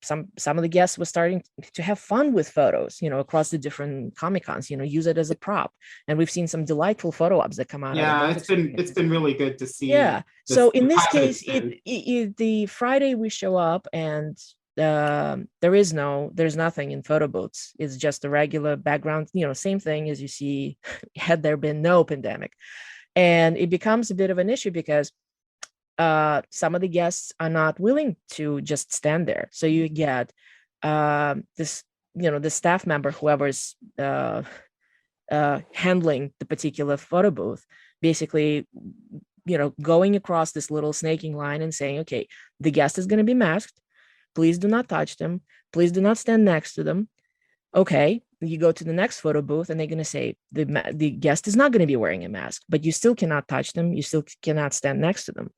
some of the guests were starting to have fun with photos, across the different Comic-Cons, use it as a prop. And we've seen some delightful photo ops that come out. Yeah, it's been really good to see. Yeah. So in this case, the Friday we show up and there's nothing in photo booths. It's just a regular background, same thing as you see had there been no pandemic. And it becomes a bit of an issue because some of the guests are not willing to just stand there. So you get this, the staff member, whoever's handling the particular photo booth, basically, going across this little snaking line and saying, okay, the guest is going to be masked. Please do not touch them. Please do not stand next to them. Okay, you go to the next photo booth and they're going to say the guest is not going to be wearing a mask, but you still cannot touch them. You still cannot stand next to them.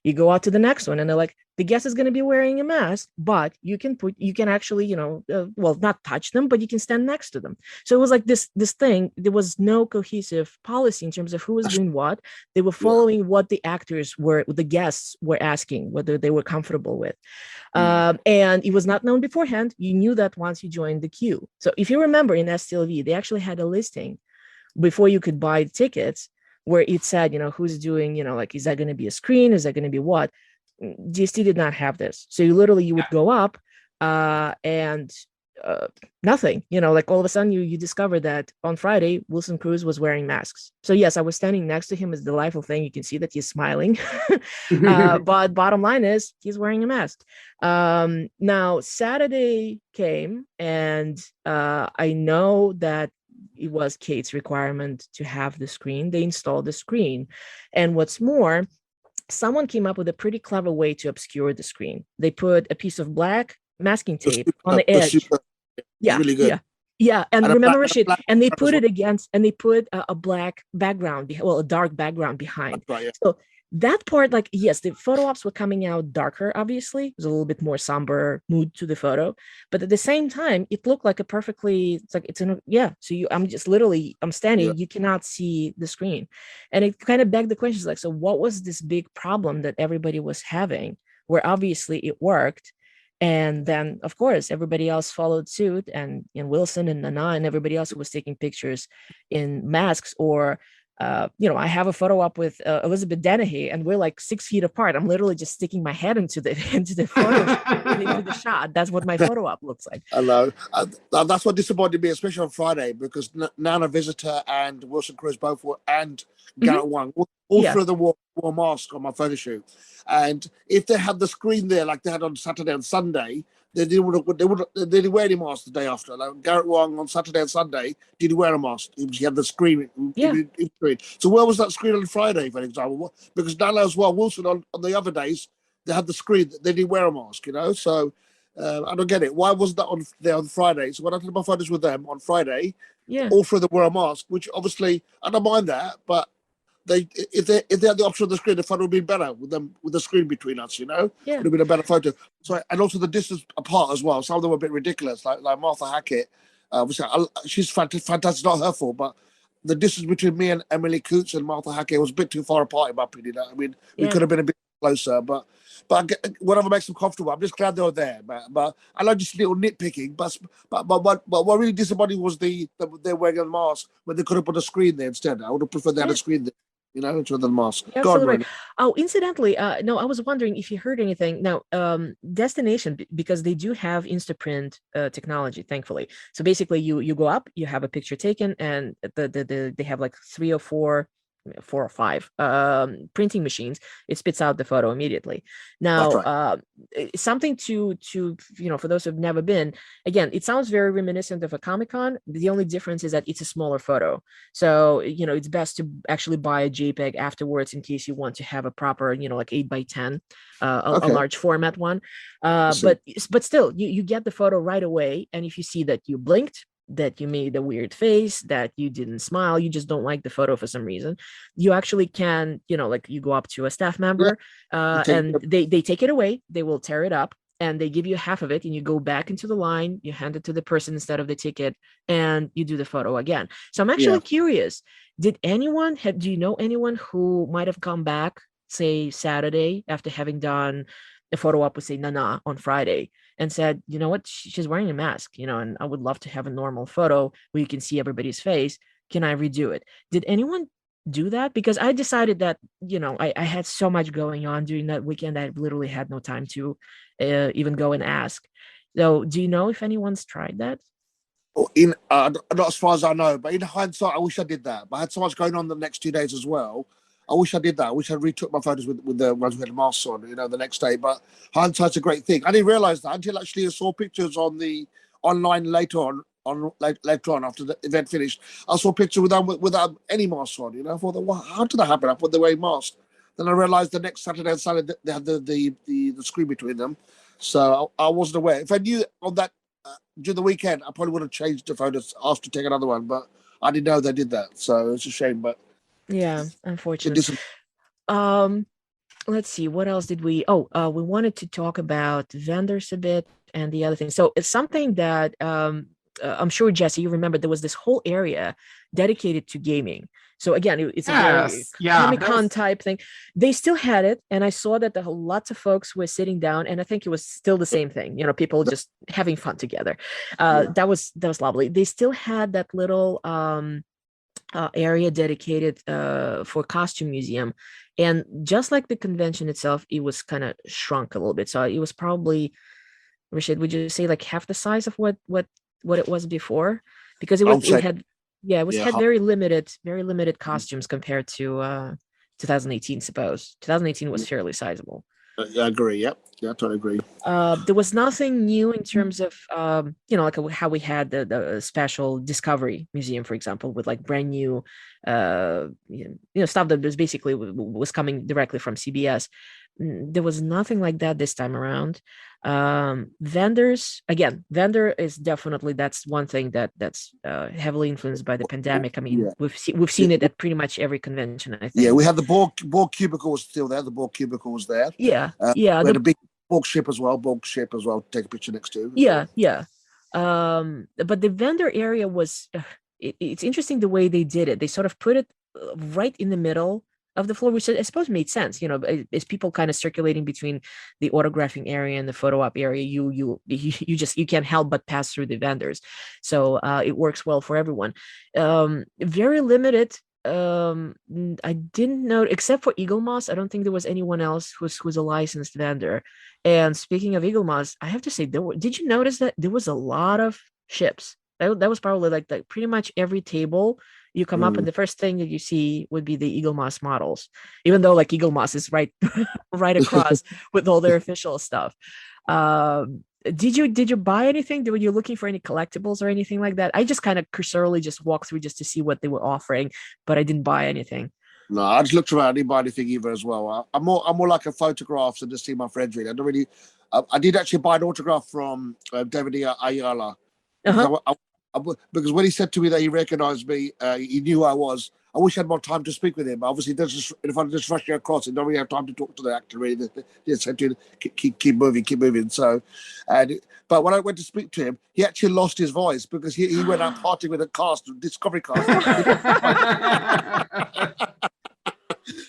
You go out to the next one and they're like, the guest is going to be wearing a mask, but you can actually, not touch them, but you can stand next to them. So it was like this thing. There was no cohesive policy in terms of who was doing what. They were following what the guests were asking, whether they were comfortable with. And it was not known beforehand. You knew that once you joined the queue. So if you remember in STLV, they actually had a listing before you could buy tickets where it said, who's doing, is that going to be a screen? Is that going to be what? DST did not have this. So you would go up and nothing, all of a sudden you discover that on Friday, Wilson Cruz was wearing masks. So yes, I was standing next to him. It's a delightful thing. You can see that he's smiling, but bottom line is he's wearing a mask. Now Saturday came and I know that it was Kate's requirement to have the screen. They installed the screen. And what's more, someone came up with a pretty clever way to obscure the screen. They put a piece of black masking tape on the edge. Really good. Yeah, and And remember, Rashid, and they put well. it against, and they put a black background, well, a dark background behind. That's right, yeah. So that part, like, yes, the photo ops were coming out darker, obviously. There's a little bit more somber mood to the photo. But at the same time, it looked like a perfectly, it's like, so I'm just literally, I'm standing, Yeah. you cannot see the screen. And it kind of begged the questions like, so what was this big problem that everybody was having, where obviously it worked? And then, of course, everybody else followed suit, and Wilson and Nana and everybody else who was taking pictures in masks, or I have a photo up with Elizabeth Dennehy, and we're like 6 feet apart. I'm literally just sticking my head into the photo, into the shot. That's what my photo op looks like. I know. That's what disappointed me, especially on Friday, because Nana Visitor and Wilson Cruz both were, and Garrett Wang, all three of them wore a mask on my photo shoot. And if they had the screen there like they had on Saturday and Sunday, they didn't wear any mask the day after. Like Garrett Wang on Saturday and Sunday didn't wear a mask. He had the screen. So where was that screen on Friday, for example? Because Nana as well, Wilson on the other days, they had the screen. They didn't wear a mask, So I don't get it. Why wasn't that on there on Friday? So when I did my photos with them on Friday, all three of them wore a mask, which obviously I don't mind that, but if they had the option of the screen, the photo would be better with the screen between us, It would have been a better photo. So, and also the distance apart as well. Some of them were a bit ridiculous, like Martha Hackett. She's fantastic, not her fault, but the distance between me and Emily Coots and Martha Hackett was a bit too far apart, in my opinion. I mean, we could have been a bit closer, but whatever makes them comfortable. I'm just glad they were there. But I like just little nitpicking. But what really disappointing was they're wearing a mask when they could have put a screen there instead. I would have preferred they had a screen there. Rather than mask. Absolutely right. Oh, incidentally, no, I was wondering if you heard anything. Now, Destination, because they do have Instaprint technology, thankfully. So basically, you go up, you have a picture taken, and they have like 3 or 4 or 5 printing machines. It spits out the photo immediately. Now, something to for those who've never been, again, it sounds very reminiscent of a Comic-Con. The only difference is that it's a smaller photo, so it's best to actually buy a JPEG afterwards in case you want to have a proper like 8x10 a large format one. But still, you get the photo right away, and if you see that you blinked, that you made a weird face, that you didn't smile, you just don't like the photo for some reason, you actually can, like you go up to a staff member and they take it away, they will tear it up, and they give you half of it, and you go back into the line, you hand it to the person instead of the ticket, and you do the photo again. So I'm actually curious, do you know anyone who might have come back, say Saturday, after having done a photo op with, say, Nana on Friday, and said, you know what, she's wearing a mask, and I would love to have a normal photo where you can see everybody's face. Can I redo it? Did anyone do that? Because I decided that, I had so much going on during that weekend, I literally had no time to even go and ask. So do you know if anyone's tried that? Not as far as I know, but in hindsight, I wish I did that. But I had so much going on the next 2 days as well. I wish I did that. I wish I retook my photos with the ones with the masks on, the next day. But hindsight's a great thing. I didn't realize that until actually I saw pictures on the online later on after the event finished. I saw pictures without any masks on. I thought, well, how did that happen? I thought they were masks. Then I realized the next Saturday and Sunday they had the screen between them. So I wasn't aware. If I knew on that during the weekend, I probably would have changed the photos, asked to take another one. But I didn't know they did that. So it's a shame. But yeah, unfortunately. Let's see, what else did we we wanted to talk about vendors a bit and the other thing. So it's something that I'm sure, Jesse, you remember there was this whole area dedicated to gaming. So again, it's a very Comic-Con type thing. They still had it, and I saw that lots of folks were sitting down, and I think it was still the same thing. People just having fun together. That was lovely. They still had that little area dedicated for costume museum, and just like the convention itself, it was kind of shrunk a little bit. So it was probably, Rashid, would you say like half the size of what it was before? Because it had very limited costumes compared to 2018. Suppose 2018 was fairly sizable. I agree. Yep. Yeah, I totally agree. There was nothing new in terms of, like how we had the special Discovery Museum, for example, with like brand new, stuff that was basically was coming directly from CBS. There was nothing like that this time around. Vendors, again, vendor is definitely, that's one thing that's heavily influenced by the pandemic. I mean, Yeah. we've seen it at pretty much every convention, I think. Yeah, we had the Borg cubicle was still there. The Borg cubicle was there. Yeah, we had a big Borg ship as well. Take a picture next to. Yeah. But the vendor area was, it's interesting the way they did it. They sort of put it right in the middle of the floor, which I suppose made sense. You know, as people kind of circulating between the autographing area and the photo op area, you can't help but pass through the vendors. So it works well for everyone. Very limited. I didn't know, except for Eagle Moss, I don't think there was anyone else who's a licensed vendor. And speaking of Eagle Moss, I have to say, did you notice that there was a lot of ships? That was probably like pretty much every table you come up and the first thing that you see would be the Eagle Moss models, even though like Eagle Moss is right across with all their official stuff. Did you buy anything? Were you looking for any collectibles or anything like that? I just kind of cursorily just walked through just to see what they were offering, but I didn't buy anything. No, I just looked around. I didn't buy anything either as well. I'm more like a photographs and just see my friends really. I don't really. I did actually buy an autograph from David Ayala. Because when he said to me that he recognized me, he knew who I was. I wish I had more time to speak with him. Obviously, if I'm just rushing across, I don't really have time to talk to the actor. Really, they said to him, keep moving. So, but when I went to speak to him, he actually lost his voice because he went out partying with a cast, Discovery cast.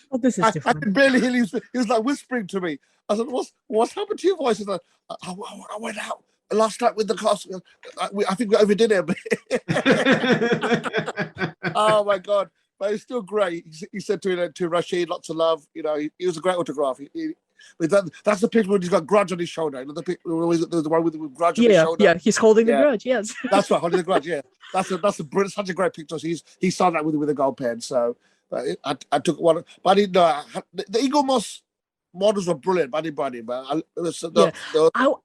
Well, this is different. I could barely hear him. He was like whispering to me. I said, "What's happened to your voice?" He's like, I went out last night with the cast. I think we overdid it a bit. Oh my God. But it's still great. He said to Rashid, lots of love. You know, he was a great autograph. That's the picture when he's got grudge on his shoulder. The one with grudge on his shoulder. Yeah, he's holding the grudge. Yes, that's right, holding the grudge. Yeah, that's such a great picture. So he signed that with a gold pen. So I took one, but I didn't know the Eagle Moss models were brilliant. But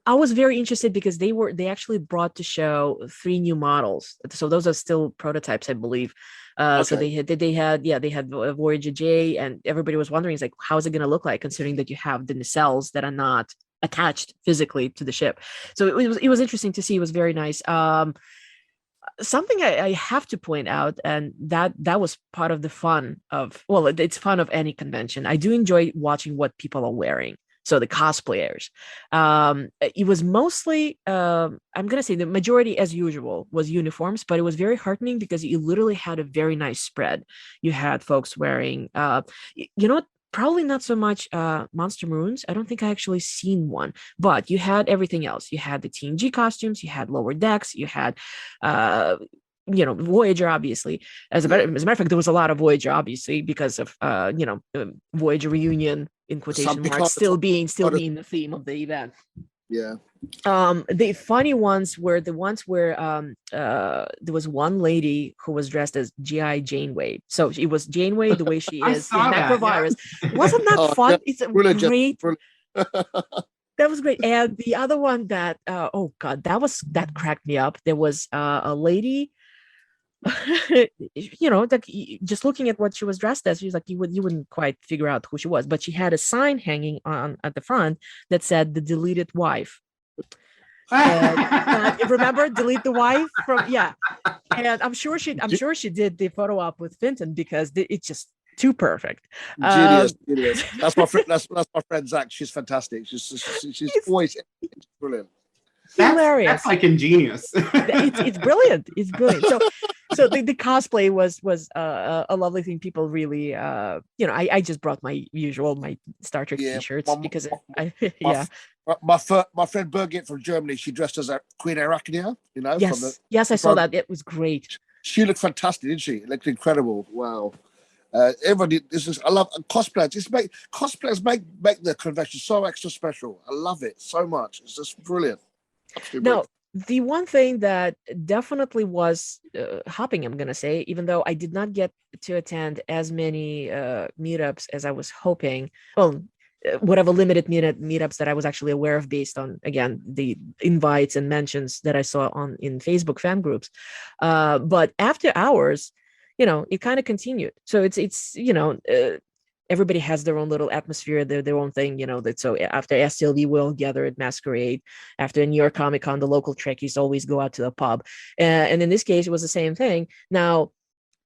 I was very interested because they actually brought to show 3 new models. So those are still prototypes, I believe. So they had Voyager J, and everybody was wondering, it's like, how is it going to look like, considering that you have the nacelles that are not attached physically to the ship. So it was interesting to see. It was very nice. Something I have to point out, and that was part of the fun of, well, it's fun of any convention. I do enjoy watching what people are wearing. So the cosplayers, it was mostly, I'm going to say the majority as usual was uniforms, but it was very heartening because you literally had a very nice spread. You had folks wearing, probably not so much Monster Maroons. I don't think I actually seen one, but you had everything else. You had the TNG costumes, you had Lower Decks, you had Voyager, obviously. As a matter of fact, there was a lot of Voyager, obviously, because of Voyager reunion in quotation marks still being the theme of the event. Yeah. The funny ones were the ones where there was one lady who was dressed as G.I. Janeway. So it was Janeway the way she is in Necrovirus. Yeah. Wasn't that fun? It's great. That was great. And the other one that that cracked me up. There was a lady. Just looking at what she was dressed as, she's like, you wouldn't quite figure out who she was, but she had a sign hanging on at the front that said "The Deleted Wife." Remember, delete the wife from and I'm sure she did the photo op with Finton because it's just too perfect. Genius. That's my friend. That's my friend Zach. She's fantastic. She's always brilliant. Hilarious. That's like ingenious. It's brilliant. It's brilliant. So the cosplay was a lovely thing. People really, I just brought my Star Trek t-shirts because my friend Birgit from Germany, she dressed as a Queen Arachnia. Yes, I saw that. It was great. She looked fantastic, didn't she? Looked incredible. Wow. Everybody, I love cosplayers. Cosplayers make the convention so extra special. I love it so much. It's just brilliant. No, the one thing that definitely was hopping, I'm going to say, even though I did not get to attend as many meetups as I was hoping, well, whatever limited meetups that I was actually aware of based on, again, the invites and mentions that I saw in Facebook fan groups. But after hours, it kind of continued. So it's everybody has their own little atmosphere, their own thing, that. So after STLV, we'll gather at Masquerade. After New York Comic Con, the local Trekkies always go out to the pub. And in this case, it was the same thing. Now,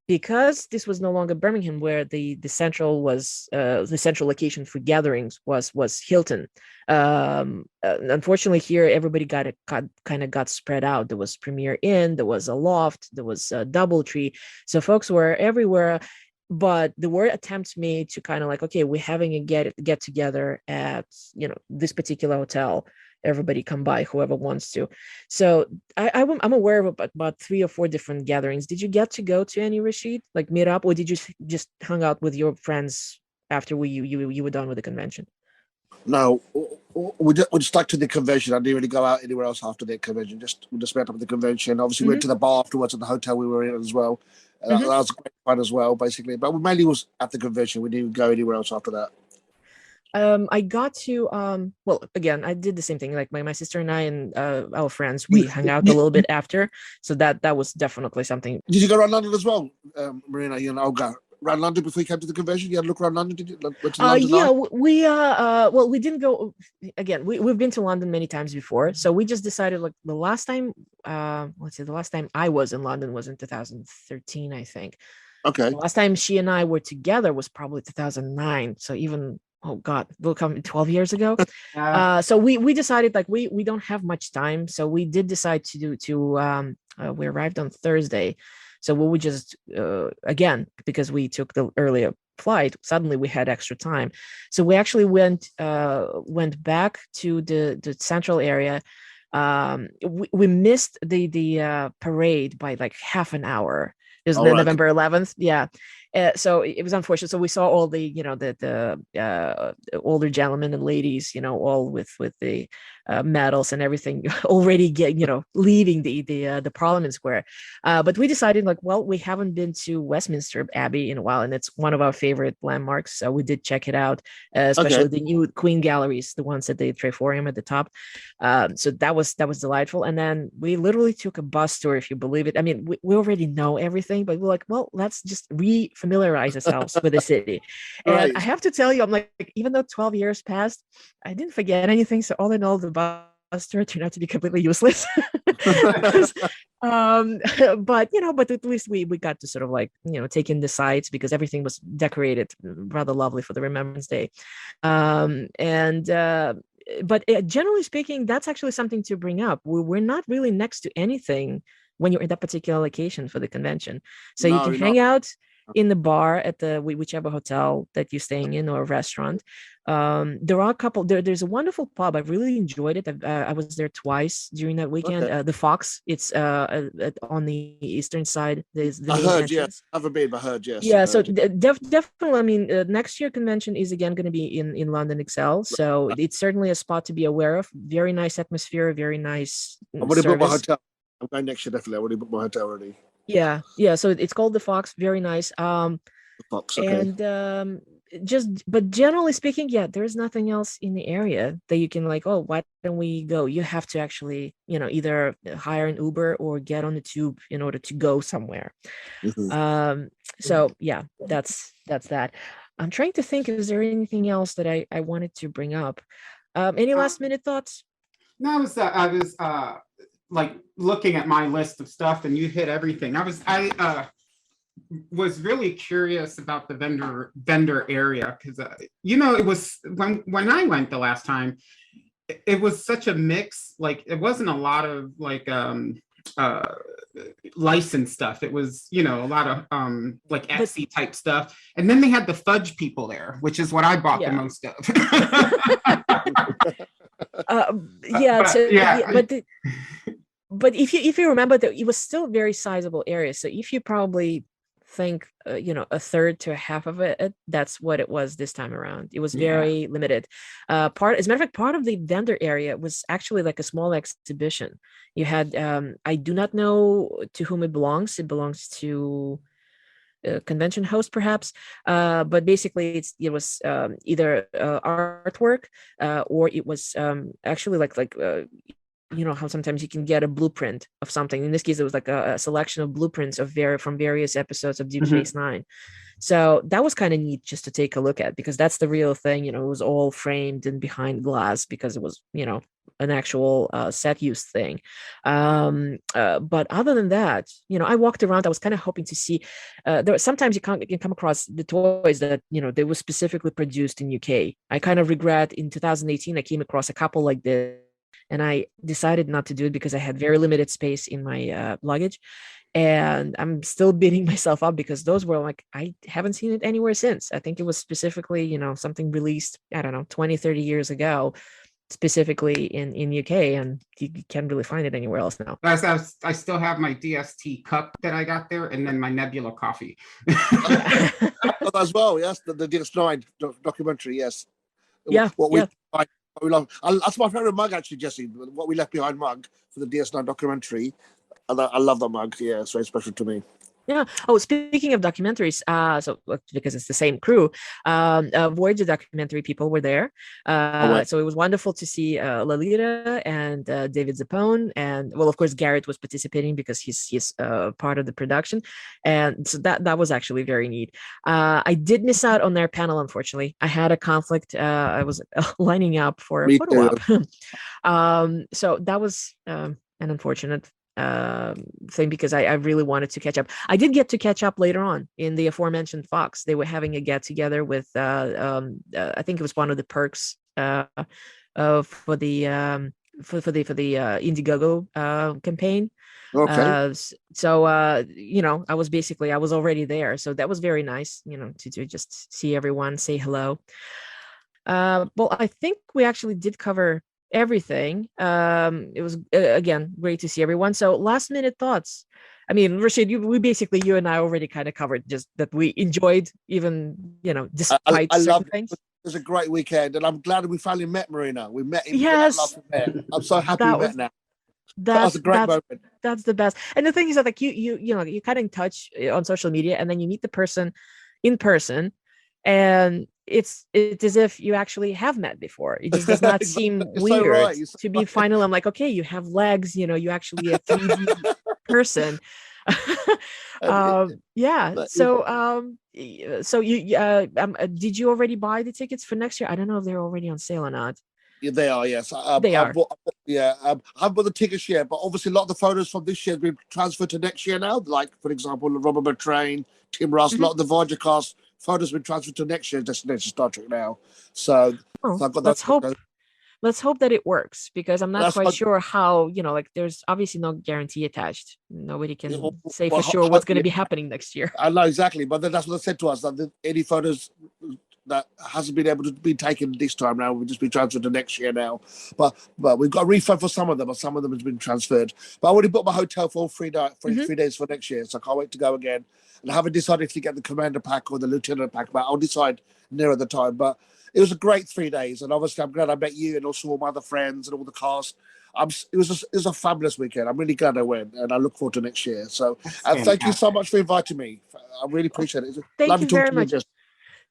because this was no longer Birmingham, where the central was the central location for gatherings was Hilton. Unfortunately, here everybody kind of got spread out. There was Premier Inn, there was a Loft, there was a DoubleTree. So folks were everywhere. But there were attempts made to kind of like, okay, we're having a get together at this particular hotel. Everybody come by, whoever wants to. So I'm aware of about 3 or 4 different gatherings. Did you get to go to any, Rashid? Like meet up, or did you just hung out with your friends after you were done with the convention? No, we just stuck to the convention. I didn't really go out anywhere else after the convention. We just met up at the convention. Obviously, we went to the bar afterwards at the hotel we were in as well. That was great fun as well, basically. But we mainly was at the convention. We didn't go anywhere else after that. I got to well, again, I did the same thing. Like my sister and I and our friends, we hung out a little bit after. So that was definitely something. Did you go around London as well, Marina? You and Olga? Around London before you came to the convention? You had a look around London? Did you? Went to London well, we didn't go again. We've been to London many times before, so we just decided like the last time the last time I was in London was in 2013, I think. Okay. The last time she and I were together was probably 2009. So even, oh God, will come 12 years ago. So we decided like we don't have much time, so we did decide we arrived on Thursday. So we would just, again, because we took the earlier flight, suddenly we had extra time. So we actually went back to the central area. We missed the parade by like half an hour. It was November 11th. Yeah. So it was unfortunate. So we saw all the, the older gentlemen and ladies, all with the medals and everything already leaving the Parliament Square. But we decided like, well, we haven't been to Westminster Abbey in a while, and it's one of our favorite landmarks. So we did check it out, especially the new Queen galleries, the ones at the Treforum at the top. So that was delightful. And then we literally took a bus tour, if you believe it. I mean, we already know everything, but we're like, well, let's just familiarize ourselves with the city. And I have to tell you, I'm like, even though 12 years passed, I didn't forget anything. So all in all, the bus tour turned out to be completely useless. But at least we got to sort of like, take in the sights, because everything was decorated rather lovely for the Remembrance Day. But generally speaking, that's actually something to bring up. We're not really next to anything when you're in that particular location for the convention. So you can hang out in the bar at the whichever hotel that you're staying in, or restaurant. There are a couple. There's a wonderful pub. I really enjoyed it. I was there twice during that weekend. The Fox. It's on the eastern side. There's the I heard, entrance. yes. I haven't been, but I heard, yes. Yeah. So definitely. I mean, next year convention is again going to be in London Excel. So it's certainly a spot to be aware of. Very nice atmosphere. Very nice. I've already booked my hotel. I'm going next year, definitely. I already booked my hotel already. Yeah. So it's called the Fox. Very nice. The Fox, okay. And but generally speaking, there's nothing else in the area that you can like, oh, why don't we go? You have to actually, either hire an Uber or get on the tube in order to go somewhere. So yeah, that's that. I'm trying to think, is there anything else that I wanted to bring up? Any last minute thoughts? No, I was like looking at my list of stuff, and you hit everything. I was really curious about the vendor area, because it was when I went the last time, it was such a mix. Like it wasn't a lot of like licensed stuff. It was a lot of like Etsy type stuff, and then they had the fudge people there, which is what I bought the most of. But if you remember that it was still a very sizable area, so if you probably think a third to a half of it, that's what it was this time around. It was very limited. As a matter of fact, part of the vendor area was actually like a small exhibition. You had I do not know to whom it belongs. It belongs to a convention host, perhaps, but basically it was either artwork or it was actually like how sometimes you can get a blueprint of something. In this case, it was like a selection of blueprints from various episodes of Deep Space Nine. So that was kind of neat just to take a look at, because that's the real thing. It was all framed and behind glass because it was, an actual set use thing. But other than that, I walked around. I was kind of hoping to see. Sometimes you can come across the toys that they were specifically produced in UK. I kind of regret in 2018 I came across a couple like this, and I decided not to do it because I had very limited space in my luggage. And I'm still beating myself up because those were like, I haven't seen it anywhere since. I think it was specifically, something released, I don't know, 20, 30 years ago, specifically in UK, and you can't really find it anywhere else now. I still have my DST cup that I got there, and then my Nebula coffee. As well, yes, the DS9 documentary, yes. Yeah, we love. That's my favorite mug, actually, Jesse. What we left behind mug for the DS9 documentary. And I love that mug. Yeah, it's very special to me. Yeah. Oh, speaking of documentaries, so because it's the same crew, Voyager documentary people were there. So it was wonderful to see Lolita and David Zappone, and well, of course, Garrett was participating because he's part of the production, and so that was actually very neat. I did miss out on their panel, unfortunately. I had a conflict. I was lining up for a photo op. So that was an unfortunate thing because I really wanted to catch up. I did get to catch up later on in the aforementioned Fox. They were having a get together with I think it was one of the perks for the Indiegogo campaign. Okay. So I was already there, so that was very nice, to just see everyone, say hello. Well, I think we actually did cover everything. It was again great to see everyone. So last minute thoughts. I mean, Rashid, you and I already kind of covered just that we enjoyed, even despite I certain things. It was a great weekend, and I'm glad we finally met Marina. We met him. Yes, I'm so happy we met now. That was a great moment. That's the best. And the thing is that like you kind of touch on social media, and then you meet the person in person, and it's as if you actually have met before. It just does not seem weird to be final. I'm like, okay, you have legs, you actually a 3D person. Yeah. So did you already buy the tickets for next year? I don't know if they're already on sale or not. Yeah, they are, yes. They are. I haven't bought the tickets yet, but obviously a lot of the photos from this year have been transferred to next year now. Like, for example, Robert Bertrain, Tim Ross, a lot of the Voyager cast photos have been transferred to next year's destination Star Trek now. So, I've got let's hope that it works, because I'm not quite sure how, there's obviously no guarantee attached. Nobody can say for sure what's going to be happening next year. I know exactly, but then that's what they said to us, that any photos that hasn't been able to be taken this time now will just be transferred to next year now. But we've got a refund for some of them, but some of them has been transferred. But I already booked my hotel for all 3 days for next year, so I can't wait to go again. And I haven't decided if to get the commander pack or the lieutenant pack, but I'll decide nearer the time. But it was a great 3 days, and obviously I'm glad I met you and also all my other friends and all the cast. It was a fabulous weekend. I'm really glad I went, and I look forward to next year. So thank you so much for inviting me. I really appreciate it. Thank you very much.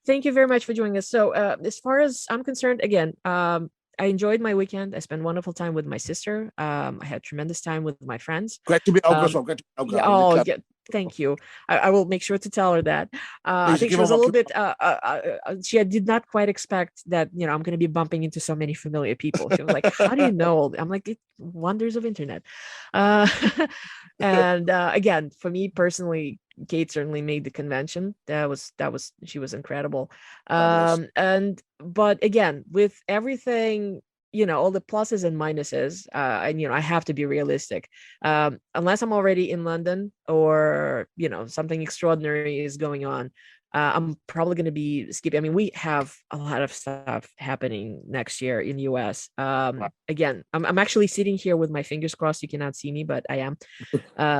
Thank you very much for joining us. So as far as I'm concerned, again, I enjoyed my weekend. I spent wonderful time with my sister. I had tremendous time with my friends. Great to be Olga as well. Yeah, thank you. I will make sure to tell her that. I think she was a little bit, she did not quite expect that, I'm going to be bumping into so many familiar people. She was like, how do you know? I'm like, wonders of internet. And again, for me personally, Kate certainly made the convention. She was incredible. But again, with everything, all the pluses and minuses, and I have to be realistic. Unless I'm already in London or something extraordinary is going on, I'm probably going to be skipping. I mean, we have a lot of stuff happening next year in the US. Again, I'm actually sitting here with my fingers crossed. You cannot see me, but I am.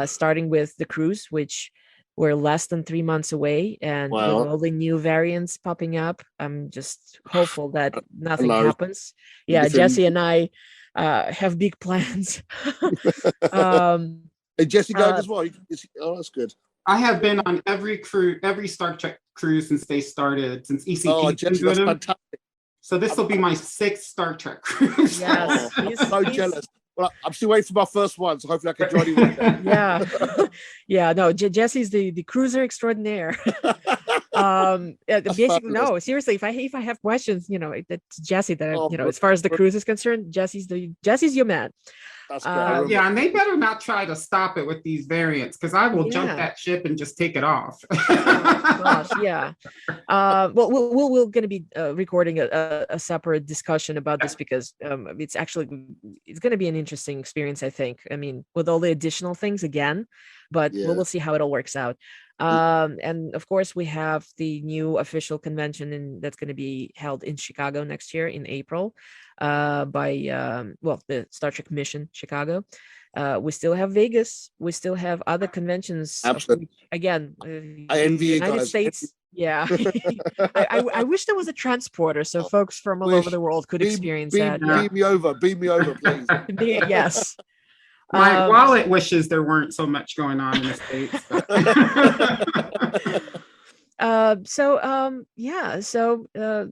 Starting with the cruise, which we're less than 3 months away, and with all the new variants popping up, I'm just hopeful that nothing happens. Yeah, Jesse and I have big plans. Hey, Jesse going as well? Oh, that's good. I have been on every Star Trek cruise since they started, since ECP. Oh, Jesse, that's fantastic. So this will be my 6th Star Trek cruise. Yes, I'm so jealous. Well, I'm still waiting for my first one, so hopefully I can join you one day. Yeah. No, Jesse's the cruiser extraordinaire. Basically, no, seriously, if I have questions, it's Jesse that, as far as the cruise is concerned, Jesse's your man. That's great. Yeah, and they better not try to stop it with these variants, because I will jump that ship and just take it off. Gosh, yeah. Well, we're going to be recording a separate discussion about this, because it's going to be an interesting experience, I think. I mean, with all the additional things again, but we'll see how it all works out. And of course, we have the new official convention that's going to be held in Chicago next year in April, by the Star Trek Mission Chicago. We still have Vegas. We still have other conventions. Absolutely. Again, I envy you United guys. States. Yeah, I wish there was a transporter so folks from all over the world could experience that. Beam me over, please. Yes. My wallet wishes there weren't so much going on in the States. So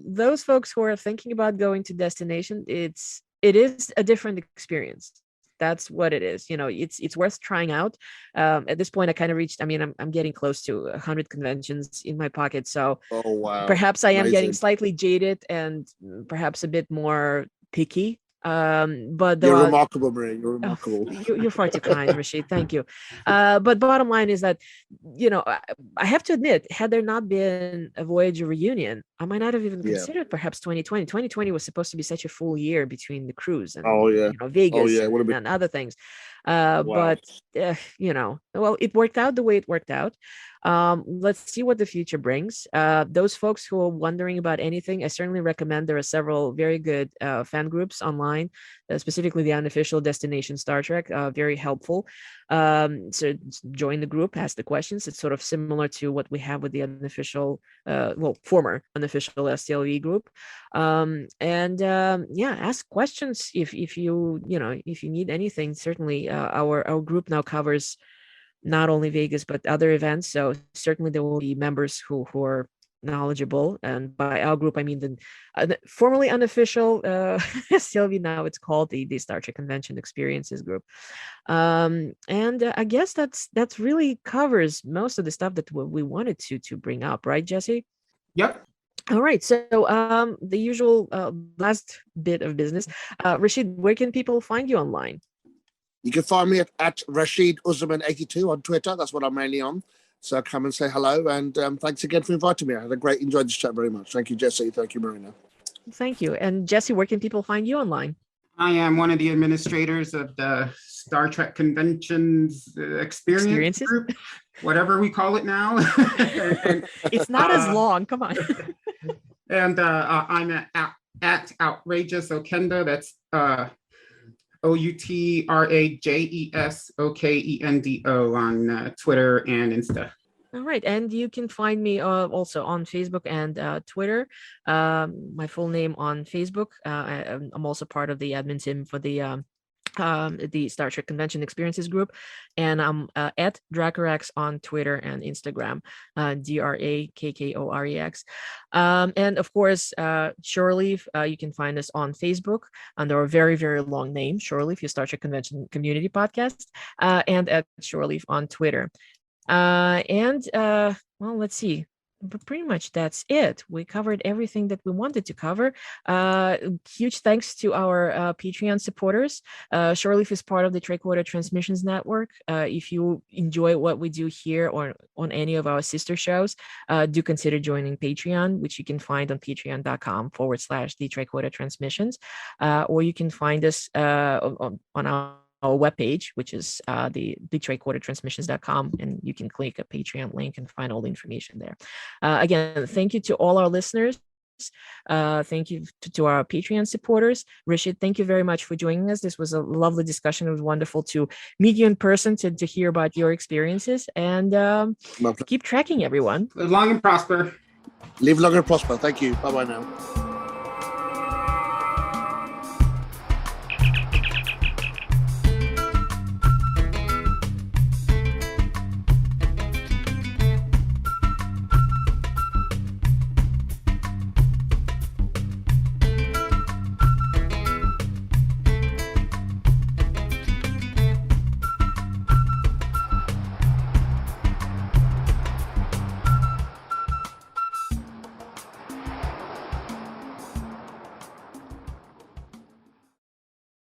those folks who are thinking about going to destination, it is a different experience. That's what it is. It's worth trying out. At this point, I kind of reached. I mean, I'm getting close to 100 conventions in my pocket. So, oh wow, perhaps I am getting slightly jaded and perhaps a bit more picky. But you're remarkable, Marina. You're remarkable. You're far too kind, Rashid. Thank you. But bottom line is that, I have to admit, had there not been a Voyager reunion, I might not have even considered perhaps 2020. 2020 was supposed to be such a full year between the cruise and Vegas and other things. But it worked out the way it worked out. Let's see what the future brings. Those folks who are wondering about anything, I certainly recommend. There are several very good fan groups online, specifically the Unofficial Destination Star Trek, very helpful. So join the group, ask the questions. It's sort of similar to what we have with the unofficial, former unofficial STLV group. Ask questions if you need anything. Certainly, our group now covers not only Vegas, but other events. So certainly there will be members who are knowledgeable. And by our group, I mean the formerly unofficial STLV, now it's called the Star Trek Convention Experiences Group. I guess that's really covers most of the stuff that we wanted to bring up, right, Jesse? Yep. All right. So the usual last bit of business. Rashid, where can people find you online? You can find me at Rashid Uzzaman 82 on Twitter. That's what I'm mainly on. So come and say hello. And thanks again for inviting me. I had enjoyed this chat very much. Thank you, Jesse. Thank you, Marina. Thank you. And Jesse, where can people find you online? I am one of the administrators of the Star Trek Conventions Experiences Group, whatever we call it now. It's not as long. Come on. And I'm at Outrageous Okendo. That's OUTRAJESOKENDO on Twitter and Insta. All right. And you can find me also on Facebook and Twitter. My full name on Facebook. I'm also part of the admin team for the Star Trek Convention Experiences Group, and I'm at Dracorex on Twitter and Instagram, DRAKKOREX. And of course, Shoreleaf, you can find us on Facebook under a very, very long name, Shoreleaf, your Star Trek Convention Community Podcast, and at Shoreleaf on Twitter. Let's see. But pretty much that's it. We covered everything that we wanted to cover. Huge thanks to our Patreon supporters. Shoreleaf is part of the Triquarter Transmissions Network. If you enjoy what we do here or on any of our sister shows, do consider joining Patreon, which you can find on patreon.com/the Triquarter Transmissions. Or you can find us on our webpage, which is the triquartertransmissions.com, and you can click a Patreon link and find all the information there. Again, thank you to all our listeners. Thank you to our Patreon supporters. Rashid, thank you very much for joining us. This was a lovely discussion. It was wonderful to meet you in person, to hear about your experiences, and keep tracking, everyone. Live long and prosper. Live long and prosper. Thank you. Bye-bye now.